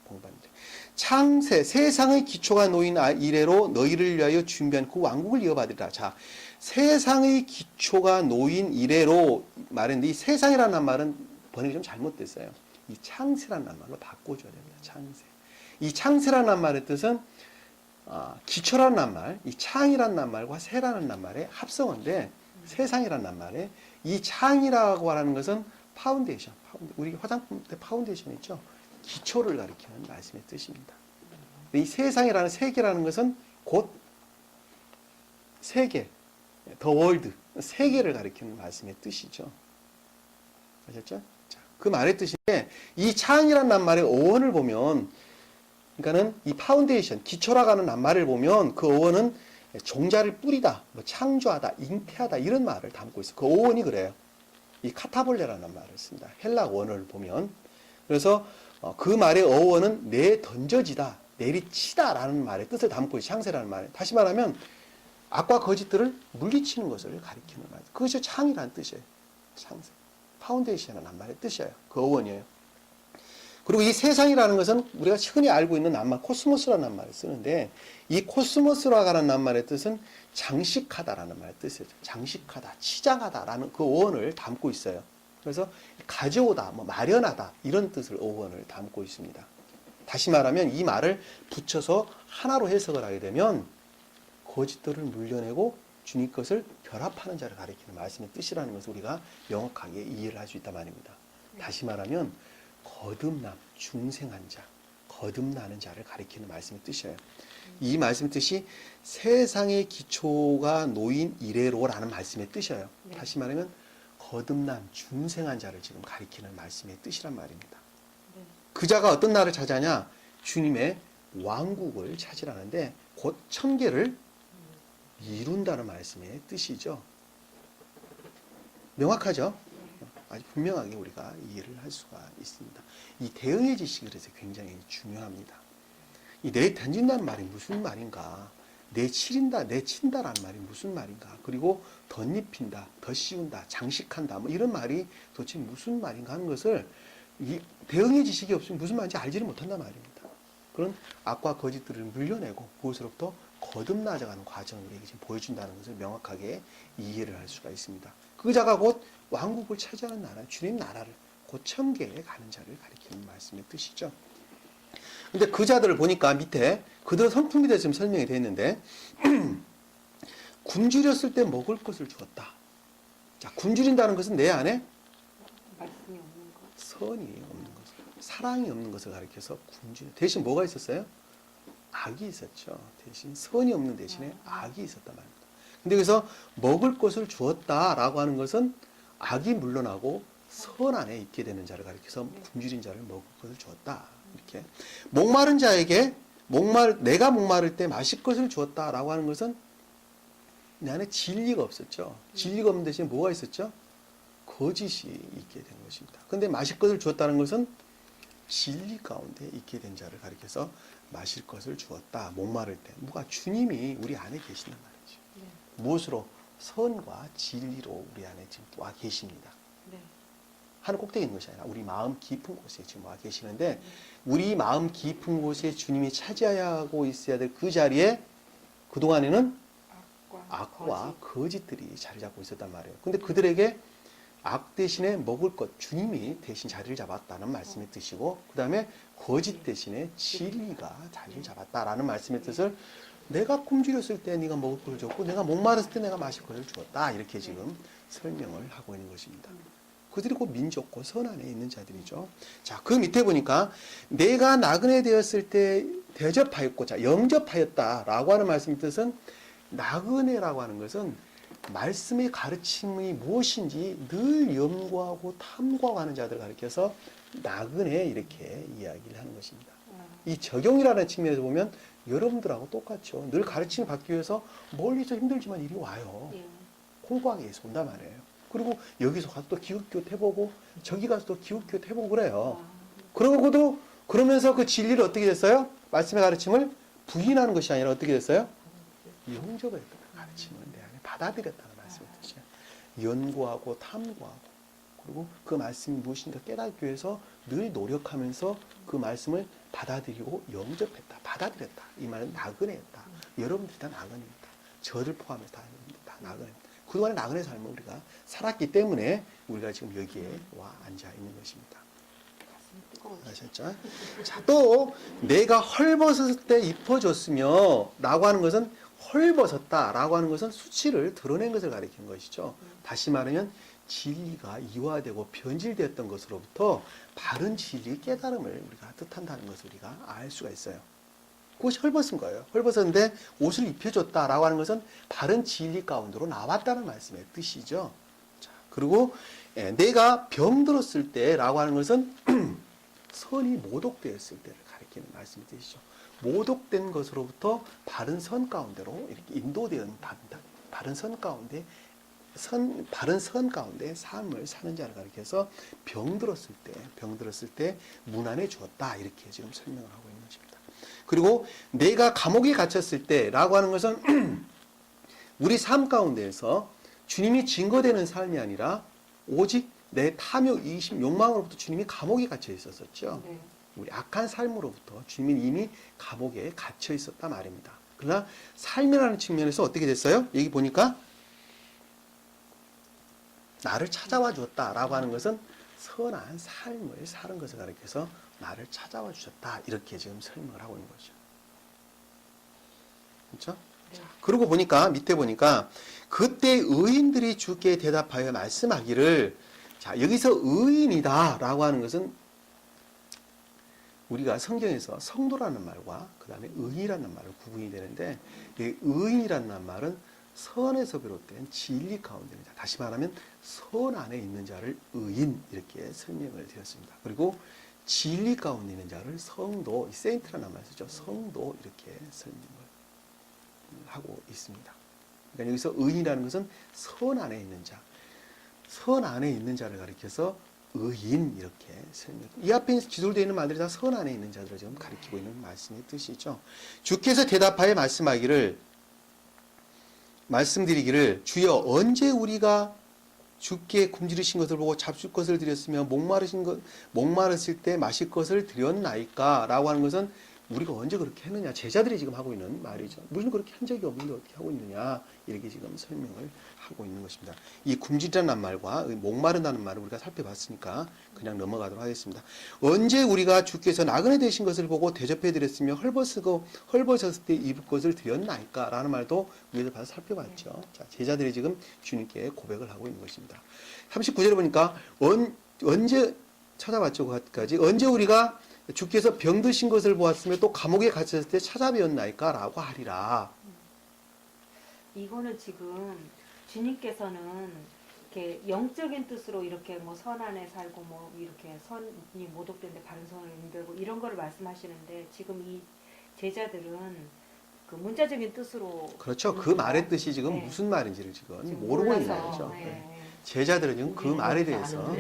복을 받는 자. 창세, 세상의 기초가 놓인 이래로 너희를 위하여 준비한 그 왕국을 이어받으리라. 자, 세상의 기초가 놓인 이래로 말했는데, 이 세상이라는 말은 번역이 좀 잘못됐어요. 이 창세라는 말로 바꿔줘야 됩니다. 창세. 이 창세라는 말의 뜻은 기초라는 말, 이 창이라는 말과 세라는 말의 합성어인데, 세상이라는 말에 이 창이라고 하는 것은 파운데이션. 우리 화장품 때 파운데이션 있죠? 기초를 가리키는 말씀의 뜻입니다. 이 세상이라는 세계라는 것은 곧 세계, 더 월드, 세계를 가리키는 말씀의 뜻이죠. 아셨죠? 자, 그 말의 뜻인데, 이 창이라는 말의 어원을 보면, 그러니까는 이 파운데이션, 기초라고 하는 낱말을 보면 그 어원은 종자를 뿌리다, 뭐 창조하다, 잉태하다 이런 말을 담고 있어요. 그 어원이 그래요. 이 카타볼레라는 말을 씁니다. 헬라 원어를 보면. 그래서 그 말의 어원은 내던져지다, 내리치다라는 말의 뜻을 담고 있어요. 창세라는 말에. 다시 말하면 악과 거짓들을 물리치는 것을 가리키는 말. 그것이 창이라는 뜻이에요. 창세. 파운데이션이라는 말의 뜻이에요. 그 어원이에요. 그리고 이 세상이라는 것은 우리가 흔히 알고 있는 낱말, 코스모스라는 말을 쓰는데, 이 코스모스라고 하는 낱말의 뜻은 장식하다라는 말의 뜻이에요. 장식하다, 치장하다라는 그 어원을 담고 있어요. 그래서 가져오다, 뭐 마련하다 이런 뜻을 어원을 담고 있습니다. 다시 말하면 이 말을 붙여서 하나로 해석을 하게 되면 거짓들을 물려내고 주님 것을 결합하는 자를 가리키는 말씀의 뜻이라는 것을 우리가 명확하게 이해를 할 수 있단 말입니다. 다시 말하면 거듭남, 중생한 자, 거듭나는 자를 가리키는 말씀의 뜻이에요. 이 말씀의 뜻이 세상의 기초가 놓인 이래로라는 말씀의 뜻이에요. 네. 다시 말하면 거듭난 중생한 자를 지금 가리키는 말씀의 뜻이란 말입니다. 네. 그 자가 어떤 나를 차지하냐? 주님의 왕국을 차지하는데 곧 천계를 이룬다는 말씀의 뜻이죠. 명확하죠? 아주 분명하게 우리가 이해를 할 수가 있습니다. 이 대응의 지식이 그래서 굉장히 중요합니다. 이 내 던진다는 말이 무슨 말인가? 내 치린다, 내 친다라는 말이 무슨 말인가? 그리고 덧입힌다, 덧씌운다, 장식한다, 뭐 이런 말이 도대체 무슨 말인가 하는 것을 이 대응의 지식이 없으면 무슨 말인지 알지를 못한단 말입니다. 그런 악과 거짓들을 물려내고 그것으로부터 거듭나져가는 과정을 우리에게 지금 보여준다는 것을 명확하게 이해를 할 수가 있습니다. 그 자가 곧 왕국을 차지하는 나라, 주님 나라를 곧 천계에 가는 자를 가리키는 말씀의 뜻이죠. 근데 그 자들을 보니까 밑에 그들 성품에 대해서 지금 설명이 되어 있는데 굶주렸을 때 먹을 것을 주었다. 자, 굶주린다는 것은 내 안에 말씀이 없는 것. 선이 없는 것을, 사랑이 없는 것을 가리켜서 굶주려. 대신 뭐가 있었어요? 악이 있었죠. 대신 선이 없는 대신에 악이 있었단 말입니다. 근데 그래서 먹을 것을 주었다라고 하는 것은 악이 물러나고 선 안에 있게 되는 자를 가리켜서 굶주린 자를 먹을 것을 주었다. 이렇게 목마른 자에게 내가 목마를 때 마실 것을 주었다라고 하는 것은 내 안에 진리가 없었죠. 진리가 없는 대신에 뭐가 있었죠? 거짓이 있게 된 것입니다. 근데 마실 것을 주었다는 것은 진리 가운데 있게 된 자를 가리켜서 마실 것을 주었다. 목마를 때. 뭐가 주님이 우리 안에 계신단 말이죠. 네. 무엇으로? 선과 진리로 우리 안에 지금 와 계십니다. 네. 하늘 꼭대기 있는 것이 아니라 우리 마음 깊은 곳에 지금 와 계시는데 우리 마음 깊은 곳에 주님이 차지해야 하고 있어야 될 그 자리에 그동안에는 악과 거짓들이 자리 잡고 있었단 말이에요. 근데 그들에게 악 대신에 먹을 것, 주님이 대신 자리를 잡았다는 말씀의 뜻이고 그 다음에 거짓 대신에 진리가 자리를 잡았다라는 말씀의 뜻을 내가 굶주렸을 때 네가 먹을 것을 줬고 내가 목마랐을 때 내가 마실 것을 주었다. 이렇게 지금 설명을 하고 있는 것입니다. 그들이 곧 민족고 선 안에 있는 자들이죠. 자, 그 밑에 보니까 내가 나그네 되었을 때 대접하였고, 자, 영접하였다라고 하는 말씀의 뜻은 나그네라고 하는 것은 말씀의 가르침이 무엇인지 늘 연구하고 탐구하고 하는 자들을 가리켜서 나그네 이렇게 이야기를 하는 것입니다. 이 적용이라는 측면에서 보면 여러분들하고 똑같죠. 늘 가르침을 받기 위해서 멀리서 힘들지만 이리 와요. 예. 콩고하게 해서 온단 말이에요. 그리고 여기서 가서 또 기웃기웃 해보고 저기 가서 또 기웃기웃 해보고 그래요. 그러고도 그러면서 그 진리를 어떻게 됐어요? 말씀의 가르침을 부인하는 것이 아니라 어떻게 됐어요? 영접했다. 가르침을 내 안에 받아들였다는 말씀의 뜻이에요. 연구하고 탐구하고 그리고 그 말씀이 무엇인가 깨닫기 위해서 늘 노력하면서 그 말씀을 받아들이고 영접했다. 받아들였다. 이 말은 나그네였다. 여러분들이 다 나그네입니다. 저를 포함해서 다 나그네입니다. 그동안에 나그네 삶을 우리가 살았기 때문에 우리가 지금 여기에 와 앉아 있는 것입니다. 아셨죠? 자, 또 내가 헐벗었을 때 입혀줬으며 라고 하는 것은 헐벗었다 라고 하는 것은 수치를 드러낸 것을 가리키는 것이죠. 다시 말하면 진리가 이화되고 변질되었던 것으로부터 바른 진리의 깨달음을 우리가 뜻한다는 것을 우리가 알 수가 있어요. 그것이 헐벗은 거예요. 헐벗었는데 옷을 입혀줬다라고 하는 것은 바른 진리 가운데로 나왔다는 말씀의 뜻이죠. 자, 그리고 내가 병들었을 때라고 하는 것은 선이 모독되었을 때를 가리키는 말씀의 뜻이죠. 모독된 것으로부터 바른 선 가운데로 이렇게 인도되는 바른 선 가운데 바른 선 가운데 삶을 사는 자를 가리켜서 병들었을 때 문안해 주었다 이렇게 지금 설명을 하고 있는 것입니다. 그리고 내가 감옥에 갇혔을 때라고 하는 것은 우리 삶 가운데에서 주님이 증거되는 삶이 아니라 오직 내 탐욕, 이심, 욕망으로부터 주님이 감옥에 갇혀 있었었죠. 네. 우리 악한 삶으로부터 주님이 이미 감옥에 갇혀 있었단 말입니다. 그러나 삶이라는 측면에서 어떻게 됐어요? 여기 보니까 나를 찾아와 주었다라고 하는 것은 선한 삶을 사는 것을 가리켜서 나를 찾아와 주셨다. 이렇게 지금 설명을 하고 있는 거죠. 그렇죠? 네. 그러고 보니까 밑에 보니까 그때 의인들이 주께 대답하여 말씀하기를, 자, 여기서 의인이다라고 하는 것은 우리가 성경에서 성도라는 말과 그 다음에 의인이라는 말로 구분이 되는데, 이 의인이라는 말은 선에서 비롯된 진리 가운데 있는 자, 다시 말하면 선 안에 있는 자를 의인 이렇게 설명을 드렸습니다. 그리고 진리 가운데 있는 자를 성도, 세인트라는 말 쓰죠. 성도 이렇게 설명을 하고 있습니다. 그러니까 여기서 의인이라는 것은 선 안에 있는 자, 선 안에 있는 자를 가리켜서 의인 이렇게 설명. 이 앞에 기술되어 있는 말들이 다 선 안에 있는 자들을 지금 가리키고 있는 말씀의 뜻이죠. 주께서 대답하여 말씀드리기를 주여 언제 우리가 주께 굶주리신 것을 보고 잡술 것을 드렸으며 목마르실 때 마실 것을 드렸나이까? 라고 하는 것은 우리가 언제 그렇게 했느냐. 제자들이 지금 하고 있는 말이죠. 우리는 그렇게 한 적이 없는데 어떻게 하고 있느냐. 이렇게 지금 설명을 하고 있는 것입니다. 이 굶주리다는 말과 목마른다는 말을 우리가 살펴봤으니까 그냥 넘어가도록 하겠습니다. 언제 우리가 주께서 나그네 되신 것을 보고 대접해 드렸으며 헐벗었을 때 입을 것을 드렸나이까? 라는 말도 위에서 봐서 살펴봤죠. 자, 제자들이 지금 주님께 고백을 하고 있는 것입니다. 39절에 보니까 언제 찾아봤죠. 그까지 언제 우리가 주께서 병드신 것을 보았으며 또 감옥에 갇혔을 때 찾아뵈었나이까? 라고 하리라. 이거는 지금 주님께서는 이렇게 영적인 뜻으로 이렇게 뭐 선 안에 살고 뭐 이렇게 선이 모독되는데 바른 선을 인들고 이런 거를 말씀하시는데, 지금 이 제자들은 그 문자적인 뜻으로, 그렇죠. 그 말의 뜻이 지금 네. 무슨 말인지를 지금 지금 모르고 있는 몰라서, 거죠. 네. 네. 제자들은 지금 그 말에 대해서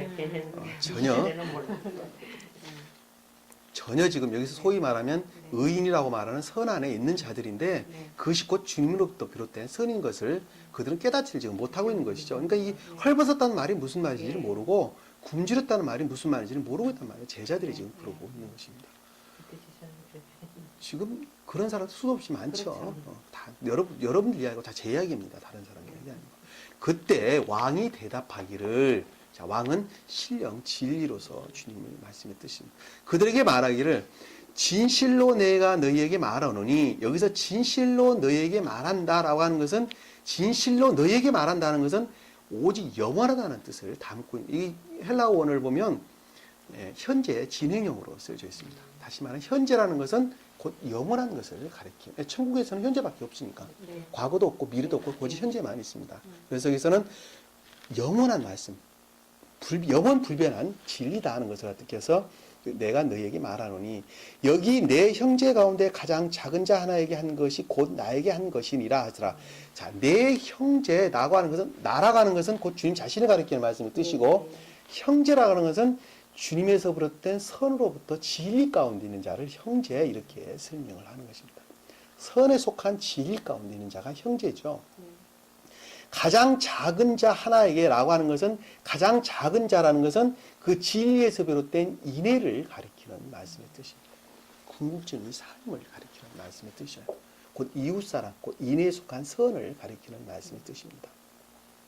전혀 지금 여기서 소위 말하면 네. 의인이라고 말하는 선 안에 있는 자들인데, 네. 그것이 곧 주님으로부터 비롯된 선인 것을 그들은 깨닫지를 지금 못하고 있는 것이죠. 그러니까 이 헐벗었다는 말이 무슨 말인지를 모르고 굶주렸다는 말이 무슨 말인지를 모르고 있단 말이에요. 제자들이 지금 그러고 있는 것입니다. 지금 그런 사람 수도 없이 많죠. 그렇죠. 다 여러분들 이야기고 다 제 이야기입니다. 다른 사람 이야기 아니고. 그때 왕이 대답하기를, 자, 왕은 신령 진리로서 주님의 말씀의 뜻입니다. 그들에게 말하기를 진실로 내가 너희에게 말하노니, 여기서 진실로 너희에게 말한다라고 하는 것은, 진실로 너희에게 말한다는 것은 오직 영원하다는 뜻을 담고 있는, 이 헬라어 원을 보면 현재 진행형으로 쓰여져 있습니다. 다시 말하면 현재라는 것은 곧 영원한 것을 가리킵니다. 천국에서는 현재밖에 없으니까 네. 과거도 없고 미래도 없고 오직 현재만 있습니다. 그래서 여기서는 영원한 말씀, 영원 불변한 진리다 하는 것을 가리켜서 내가 너희에게 말하노니, 여기 내 형제 가운데 가장 작은 자 하나에게 한 것이 곧 나에게 한 것이니라 하더라. 자, 내 형제라고 하는 것은, 나라고 하는 것은 곧 주님 자신을 가리키는 말씀의 뜻이고, 형제라고 하는 것은 주님에서 비롯된 선으로부터 진리 가운데 있는 자를 형제 이렇게 설명을 하는 것입니다. 선에 속한 진리 가운데 있는 자가 형제죠. 가장 작은 자 하나에게 라고 하는 것은, 가장 작은 자라는 것은 그 진리에서 비롯된 인애를 가리키는 말씀의 뜻입니다. 궁극적인 삶을 가리키는 말씀의 뜻이에요. 곧 이웃사랑, 곧 인애에 속한 선을 가리키는 말씀의 뜻입니다.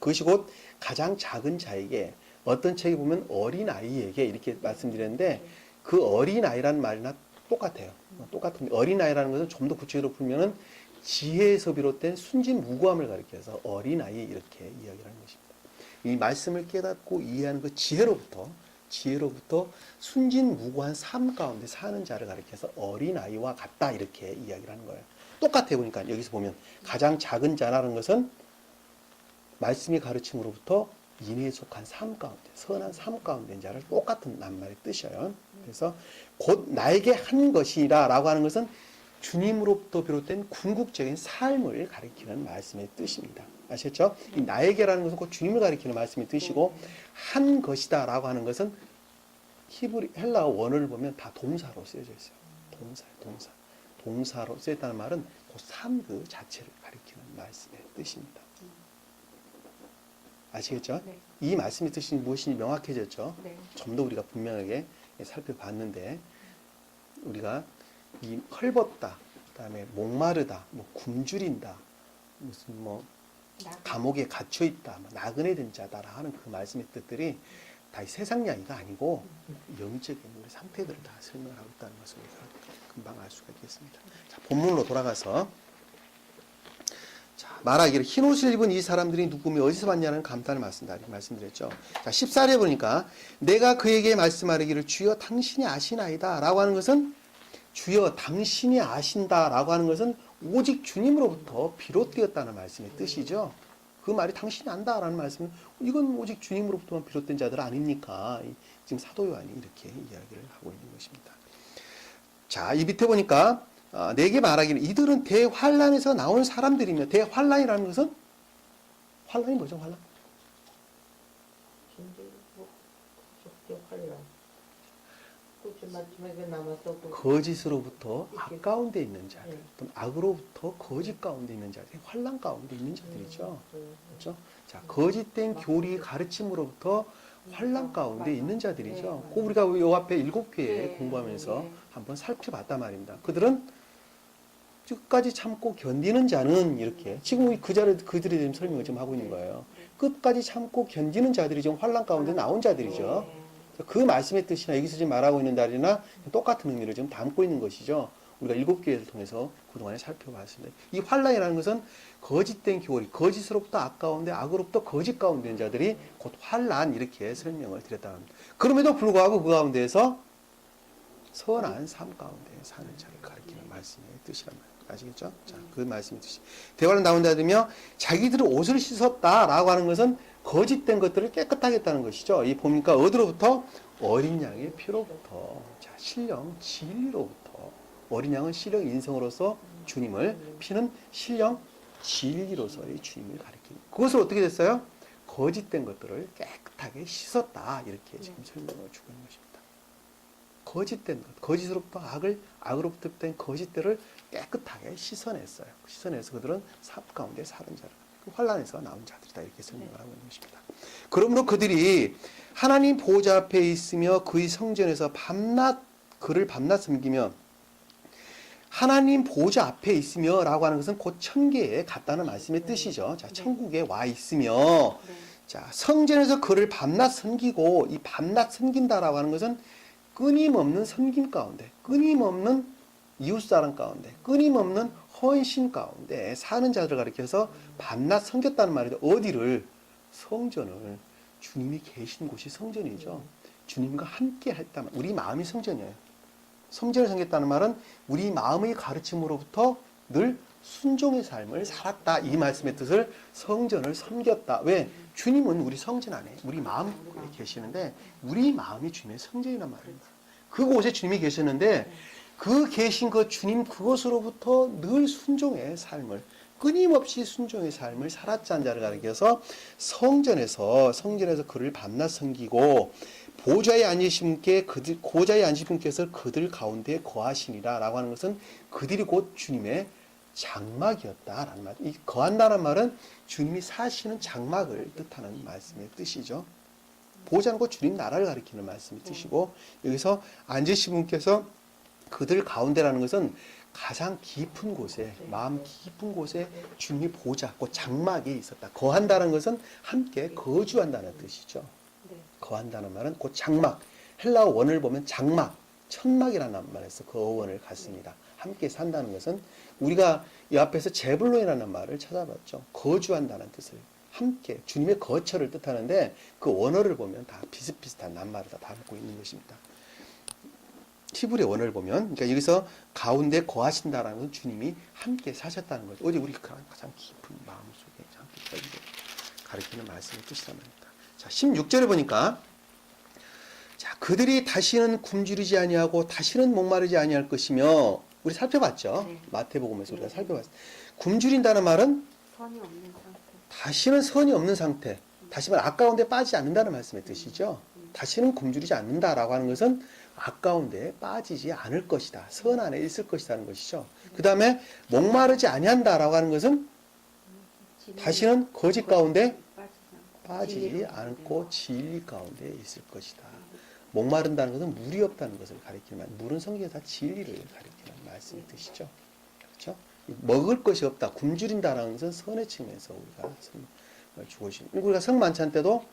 그것이 곧 가장 작은 자에게, 어떤 책에 보면 어린아이에게 이렇게 말씀드렸는데, 그 어린아이라는 말이나 똑같아요. 똑같은, 어린아이라는 것은 좀 더 구체적으로 풀면은 지혜에서 비롯된 순진무구함을 가리켜서 어린아이 이렇게 이야기를 하는 것입니다. 이 말씀을 깨닫고 이해하는 그 지혜로부터 순진무구한 삶 가운데 사는 자를 가리켜서 어린아이와 같다 이렇게 이야기를 하는 거예요. 똑같아 보니까 여기서 보면 가장 작은 자라는 것은 말씀이 가르침으로부터 인애에 속한 삶 가운데, 선한 삶 가운데 있는 자를 똑같은 낱말의 뜻이에요. 그래서 곧 나에게 한 것이라 라고 하는 것은 주님으로부터 비롯된 궁극적인 삶을 가리키는 말씀의 뜻입니다. 아셨죠? 이 나에게라는 것은 곧 주님을 가리키는 말씀의 뜻이고, 한 것이다 라고 하는 것은 헬라어 원어를 보면 다 동사로 쓰여져 있어요. 동사로 쓰였다는 말은 그 삶 그 자체를 가리키는 말씀의 뜻입니다. 아시겠죠? 네. 이 말씀의 뜻이 무엇인지 명확해졌죠? 네. 좀 더 우리가 분명하게 살펴봤는데, 우리가 이 헐벗다, 그다음에 목마르다, 뭐 굶주린다, 무슨 뭐 감옥에 갇혀 있다, 나그네 된 자다라 하는 그 말씀의 뜻들이 다 세상 이야기가 아니고 영적인 우리 상태들을 다 설명하고 있다는 것을 우리가 금방 알 수가 있겠습니다. 자, 본문으로 돌아가서 자, 말하기를 흰 옷을 입은 이 사람들이 누구며 어디서 왔냐는 감탄을 말씀드렸죠. 자, 14절에 보니까 내가 그에게 말씀하기를 주여 당신이 아시나이다 라고 하는 것은 주여 당신이 아신다 라고 하는 것은 오직 주님으로부터 비롯되었다는 말씀의 뜻이죠. 그 말이 당신이 안다라는 말씀은 이건 오직 주님으로부터만 비롯된 자들 아닙니까? 지금 사도 요한이 이렇게 이야기를 하고 있는 것입니다. 자, 이 밑에 보니까 내게 말하기를 이들은 대환란에서 나온 사람들이며 대환란이라는 것은 환란이 뭐죠? 환란? 마지막에 남아서 거짓으로부터 악 가운데 있는 자들, 또는 악으로부터 거짓 가운데 있는 자들, 환란 가운데 있는 자들이죠. 그렇죠? 자, 거짓된 교리 가르침으로부터 환란 가운데 있는 자들이죠. 그 우리가 요 앞에 7개 공부하면서 한번 살펴봤단 말입니다. 그들은 끝까지 참고 견디는 자는 이렇게 지금 그들에 대한 설명을 지금 하고 있는 거예요. 끝까지 참고 견디는 자들이 지금 환란 가운데 나온 자들이죠. 그 말씀의 뜻이나 여기서 지금 말하고 있는 자리나 똑같은 의미를 지금 담고 있는 것이죠. 우리가 7개를 통해서 그동안에 살펴봤습니다. 이 환란이라는 것은 거짓된 교리, 거짓으로부터 악 가운데, 악으로부터 거짓 가운데 있는 자들이 곧 환란 이렇게 설명을 드렸다고 합니다. 그럼에도 불구하고 그 가운데에서 선한 삶 가운데 사는 자를 가리키는 말씀의 뜻이란 말이에요. 아시겠죠? 자, 그 말씀의 뜻이. 대화를 나온다며 자기들은 옷을 씻었다라고 하는 것은 거짓된 것들을 깨끗하게 했다는 것이죠. 이 보니까 어디로부터? 어린 양의 피로부터. 자, 신령 진리로부터. 어린 양은 신령 인성으로서 주님을, 피는 신령 진리로서의 주님을 가리킵니다. 그것을 어떻게 됐어요? 거짓된 것들을 깨끗하게 씻었다. 이렇게 지금 설명을 주고 있는 것입니다. 거짓된 것, 거짓으로부터 악으로부터 된 거짓들을 깨끗하게 씻어냈어요. 씻어내서 그들은 삶 가운데 사는 자들, 환란에서 나온 자들이다 이렇게 설명을 하고 있는 것입니다. 그러므로 그들이 하나님 보좌 앞에 있으며 그의 성전에서 그를 밤낮 섬기며 하나님 보좌 앞에 있으며 라고 하는 것은 곧 천계에 갔다는 말씀의 뜻이죠. 자, 천국에 와 있으며 자, 성전에서 그를 밤낮 섬기고 이 밤낮 섬긴다라고 하는 것은 끊임없는 섬김 가운데, 끊임없는 이웃사랑 가운데, 끊임없는 헌신 가운데 사는 자들을 가리켜서 밤낮 섬겼다는 말이죠. 어디를? 성전을. 주님이 계신 곳이 성전이죠. 주님과 함께 했다면 우리 마음이 성전이에요. 성전을 섬겼다는 말은 우리 마음의 가르침으로부터 늘 순종의 삶을 살았다. 이 말씀의 뜻을 성전을 섬겼다. 왜? 주님은 우리 성전 안에 우리 마음에 계시는데 우리 마음이 주님의 성전이란 말입니다. 그곳에 주님이 계셨는데 그 계신 그 주님 그것으로부터 늘 순종의 삶을 끊임없이 순종의 삶을 살았자는 자를 가리켜서 성전에서 그를 밤낮 섬기고 보좌에 앉으신 분께 고자에 앉으신 분께서 그들 가운데 거하시니라 라고 하는 것은 그들이 곧 주님의 장막이었다라는 말. 이 거한다는 말은 주님이 사시는 장막을 뜻하는 말씀의 뜻이죠. 보좌는 곧 주님 나라를 가리키는 말씀의 뜻이고 여기서 앉으신 분께서 그들 가운데라는 것은 가장 깊은 곳에 마음 깊은 곳에 주님이 보좌, 곧 장막이 있었다. 거한다는 것은 함께 거주한다는 뜻이죠. 거한다는 말은 곧 장막. 헬라어 원을 보면 장막, 천막이라는 말에서 그 어원을 갖습니다. 함께 산다는 것은 우리가 이 앞에서 제블론이라는 말을 찾아봤죠. 거주한다는 뜻을 함께 주님의 거처를 뜻하는데 그 원어를 보면 다 비슷비슷한 낱말을 다 담고 있는 것입니다. 히브리 원어를 보면 그러니까 여기서 가운데 거하신다라는 것은 주님이 함께 사셨다는 거죠. 어디 우리 가장 깊은 마음속에 함께 가리키는 말씀의 뜻이란 말입니다. 자, 16절에 보니까 자, 그들이 다시는 굶주리지 아니하고 다시는 목마르지 아니할 것이며 우리 살펴봤죠. 네. 마태복음에서 우리가 살펴봤어요. 굶주린다는 말은 선이 없는 상태. 다시는 선이 없는 상태. 다시 말해 악 가운데 빠지지 않는다는 말씀의 뜻이죠. 다시는 굶주리지 않는다라고 하는 것은 악 가운데 빠지지 않을 것이다. 선 안에 있을 것이라는 것이죠. 그 다음에 목마르지 아니한다라고 하는 것은 다시는 거짓 가운데 빠지지 않고 진리 가운데 있을 것이다. 목마른다는 것은 물이 없다는 것을 가리키는 말. 물은 성경에서 다 진리를 가리키는 말씀의 뜻이죠. 그렇죠? 먹을 것이 없다. 굶주린다는 것은 선의 측면에서 우리가 주고 있습니다. 우리가 성만찬 때도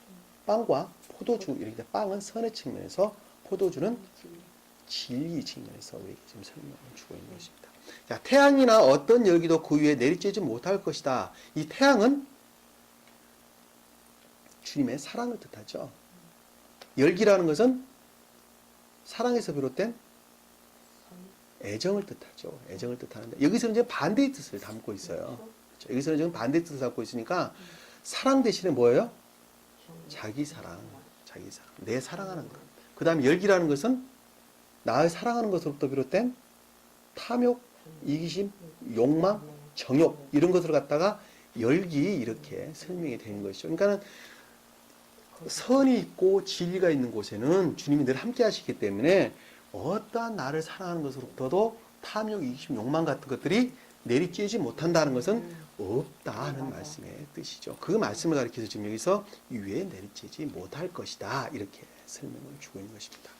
빵과 포도주 이렇게 돼. 빵은 선의 측면에서 포도주는 진리 측면에서 우리에게 지금 설명을 주고 있는 것입니다. 자, 태양이나 어떤 열기도 그 위에 내리쬐지 못할 것이다. 이 태양은 주님의 사랑을 뜻하죠. 열기라는 것은 사랑에서 비롯된 애정을 뜻하죠. 애정을 뜻하는데 여기서는 이제 반대의 뜻을 담고 있어요. 그렇죠? 여기서는 지금 반대의 뜻을 담고 있으니까 사랑 대신에 뭐예요? 자기 사랑, 자기 사랑, 내 사랑하는 것. 그 다음에 열기라는 것은 나의 사랑하는 것으로부터 비롯된 탐욕, 이기심, 욕망, 정욕 이런 것을 갖다가 열기 이렇게 설명이 되는 것이죠. 그러니까는 선이 있고 진리가 있는 곳에는 주님이 늘 함께 하시기 때문에 어떠한 나를 사랑하는 것으로부터도 탐욕, 이기심, 욕망 같은 것들이 내리쬐지 못한다는 것은 없다 하는 말씀의 뜻이죠. 그 말씀을 가리켜서 지금 여기서 이 위에 내리쬐지 못할 것이다 이렇게 설명을 주고 있는 것입니다.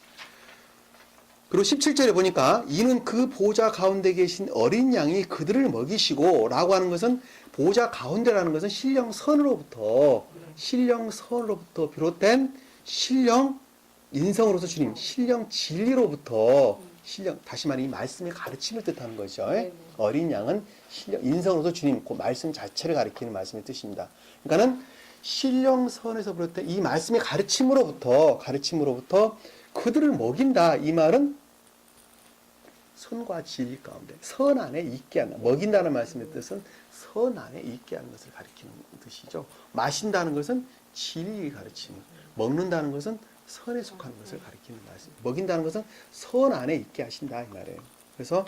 그리고 17절에 보니까 이는 그 보좌 가운데 계신 어린 양이 그들을 먹이시고 라고 하는 것은 보좌 가운데라는 것은 신령선으로부터 비롯된 신령 인성으로서 주님, 신령 진리로부터 다시 말해 이 말씀의 가르침을 뜻하는 것이죠. 네네. 어린 양은 신령 인성으로서 주님, 그 말씀 자체를 가리키는 말씀의 뜻입니다. 그러니까는 신령선에서 비롯된 이 말씀의 가르침으로부터 그들을 먹인다. 이 말은 선과 진리 가운데 선 안에 있게 한다. 먹인다는 말씀의 뜻은 선 안에 있게 하는 것을 가리키는 뜻이죠. 마신다는 것은 진리의 가르침, 먹는다는 것은 선에 속하는 것을 가리키는 말씀. 먹인다는 것은 선 안에 있게 하신다 이 말이에요. 그래서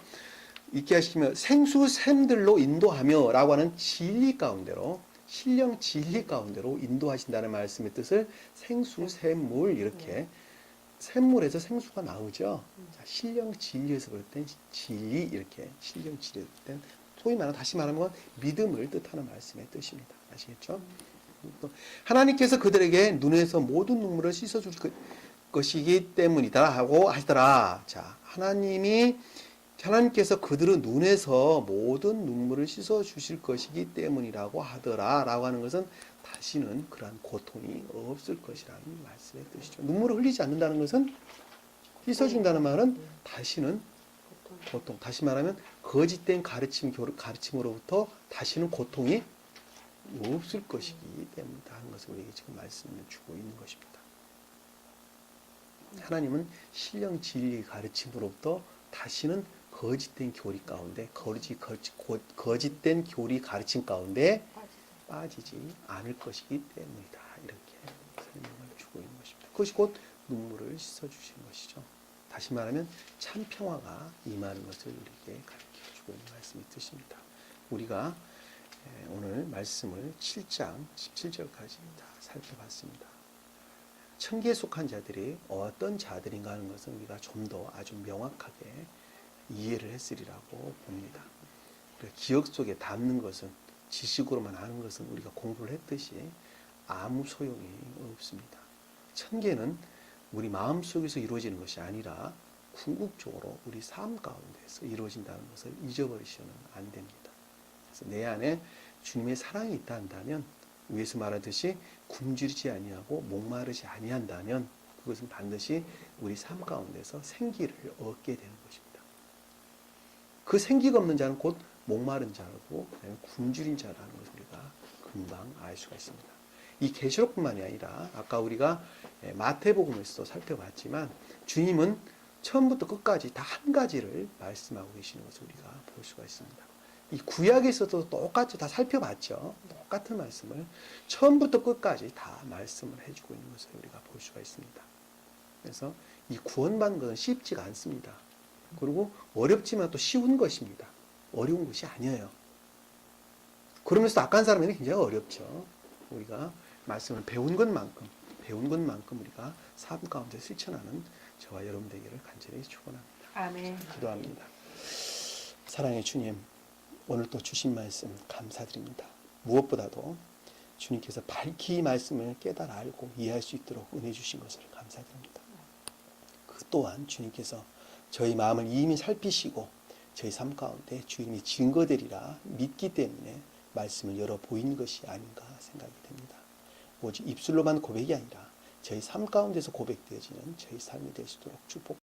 있게 하시며 생수샘들로 인도하며라고 하는 진리 가운데로 신령 진리 가운데로 인도하신다는 말씀의 뜻을 생수샘물 이렇게 샘물에서 생수가 나오죠. 자, 신령 진리에서 비롯된 진리 이렇게 신령 진리에서 비롯된 소위 말하는 다시 말하면 믿음을 뜻하는 말씀의 뜻입니다. 아시겠죠? 또 하나님께서 그들에게 눈에서 모든 눈물을 씻어줄 것이기 때문이다 하고 하시더라. 자, 하나님께서 그들의 눈에서 모든 눈물을 씻어주실 것이기 때문이라고 하더라 라고 하는 것은 다시는 그러한 고통이 없을 것이라는 말씀의 뜻이죠. 눈물을 흘리지 않는다는 것은 씻어준다는 말은 다시는 고통, 다시 말하면 거짓된 가르침으로부터 다시는 고통이 없을 것이기 때문이다 하는 것을 우리에게 지금 말씀을 주고 있는 것입니다. 하나님은 신령 진리의 가르침으로부터 다시는 거짓된 교리 가운데 거짓된 교리 가르침 가운데 빠지지 않을 것이기 때문이다. 이렇게 설명을 주고 있는 것입니다. 그것이 곧 눈물을 씻어주신 것이죠. 다시 말하면 참 평화가 임하는 것을 우리에게 가르쳐주고 있는 말씀이 뜻입니다. 우리가 오늘 말씀을 7장 17절까지 다 살펴봤습니다. 천기에 속한 자들이 어떤 자들인가 하는 것은 우리가 좀 더 아주 명확하게 이해를 했으리라고 봅니다. 우리가 기억 속에 담는 것은 지식으로만 아는 것은 우리가 공부를 했듯이 아무 소용이 없습니다. 천계는 우리 마음속에서 이루어지는 것이 아니라 궁극적으로 우리 삶 가운데서 이루어진다는 것을 잊어버리시면 안 됩니다. 그래서 내 안에 주님의 사랑이 있다 한다면 위에서 말하듯이 굶주리지 아니하고 목마르지 아니한다면 그것은 반드시 우리 삶 가운데서 생기를 얻게 되는 것입니다. 그 생기가 없는 자는 곧 목마른 자고 굶주린 자라는 것을 우리가 금방 알 수가 있습니다. 이 계시록뿐만이 아니라 아까 우리가 마태복음에서도 살펴봤지만 주님은 처음부터 끝까지 다 한 가지를 말씀하고 계시는 것을 우리가 볼 수가 있습니다. 이 구약에서도 똑같이 다 살펴봤죠. 똑같은 말씀을 처음부터 끝까지 다 말씀을 해주고 있는 것을 우리가 볼 수가 있습니다. 그래서 이 구원받는 것은 쉽지가 않습니다. 그리고 어렵지만 또 쉬운 것입니다. 어려운 것이 아니에요. 그러면서 악한 사람에게는 굉장히 어렵죠. 우리가 말씀을 배운 것만큼 우리가 삶 가운데 실천하는 저와 여러분 되기를 간절히 축원합니다. 아멘. 기도합니다. 사랑의 주님, 오늘 또 주신 말씀 감사드립니다. 무엇보다도 주님께서 밝히 말씀을 깨달아 알고 이해할 수 있도록 은혜 주신 것을 감사드립니다. 그 또한 주님께서 저희 마음을 이미 살피시고 저희 삶 가운데 주님이 증거되리라 믿기 때문에 말씀을 열어 보인 것이 아닌가 생각이 됩니다. 오직 입술로만 고백이 아니라 저희 삶 가운데서 고백되어지는 저희 삶이 될 수 있도록 축복.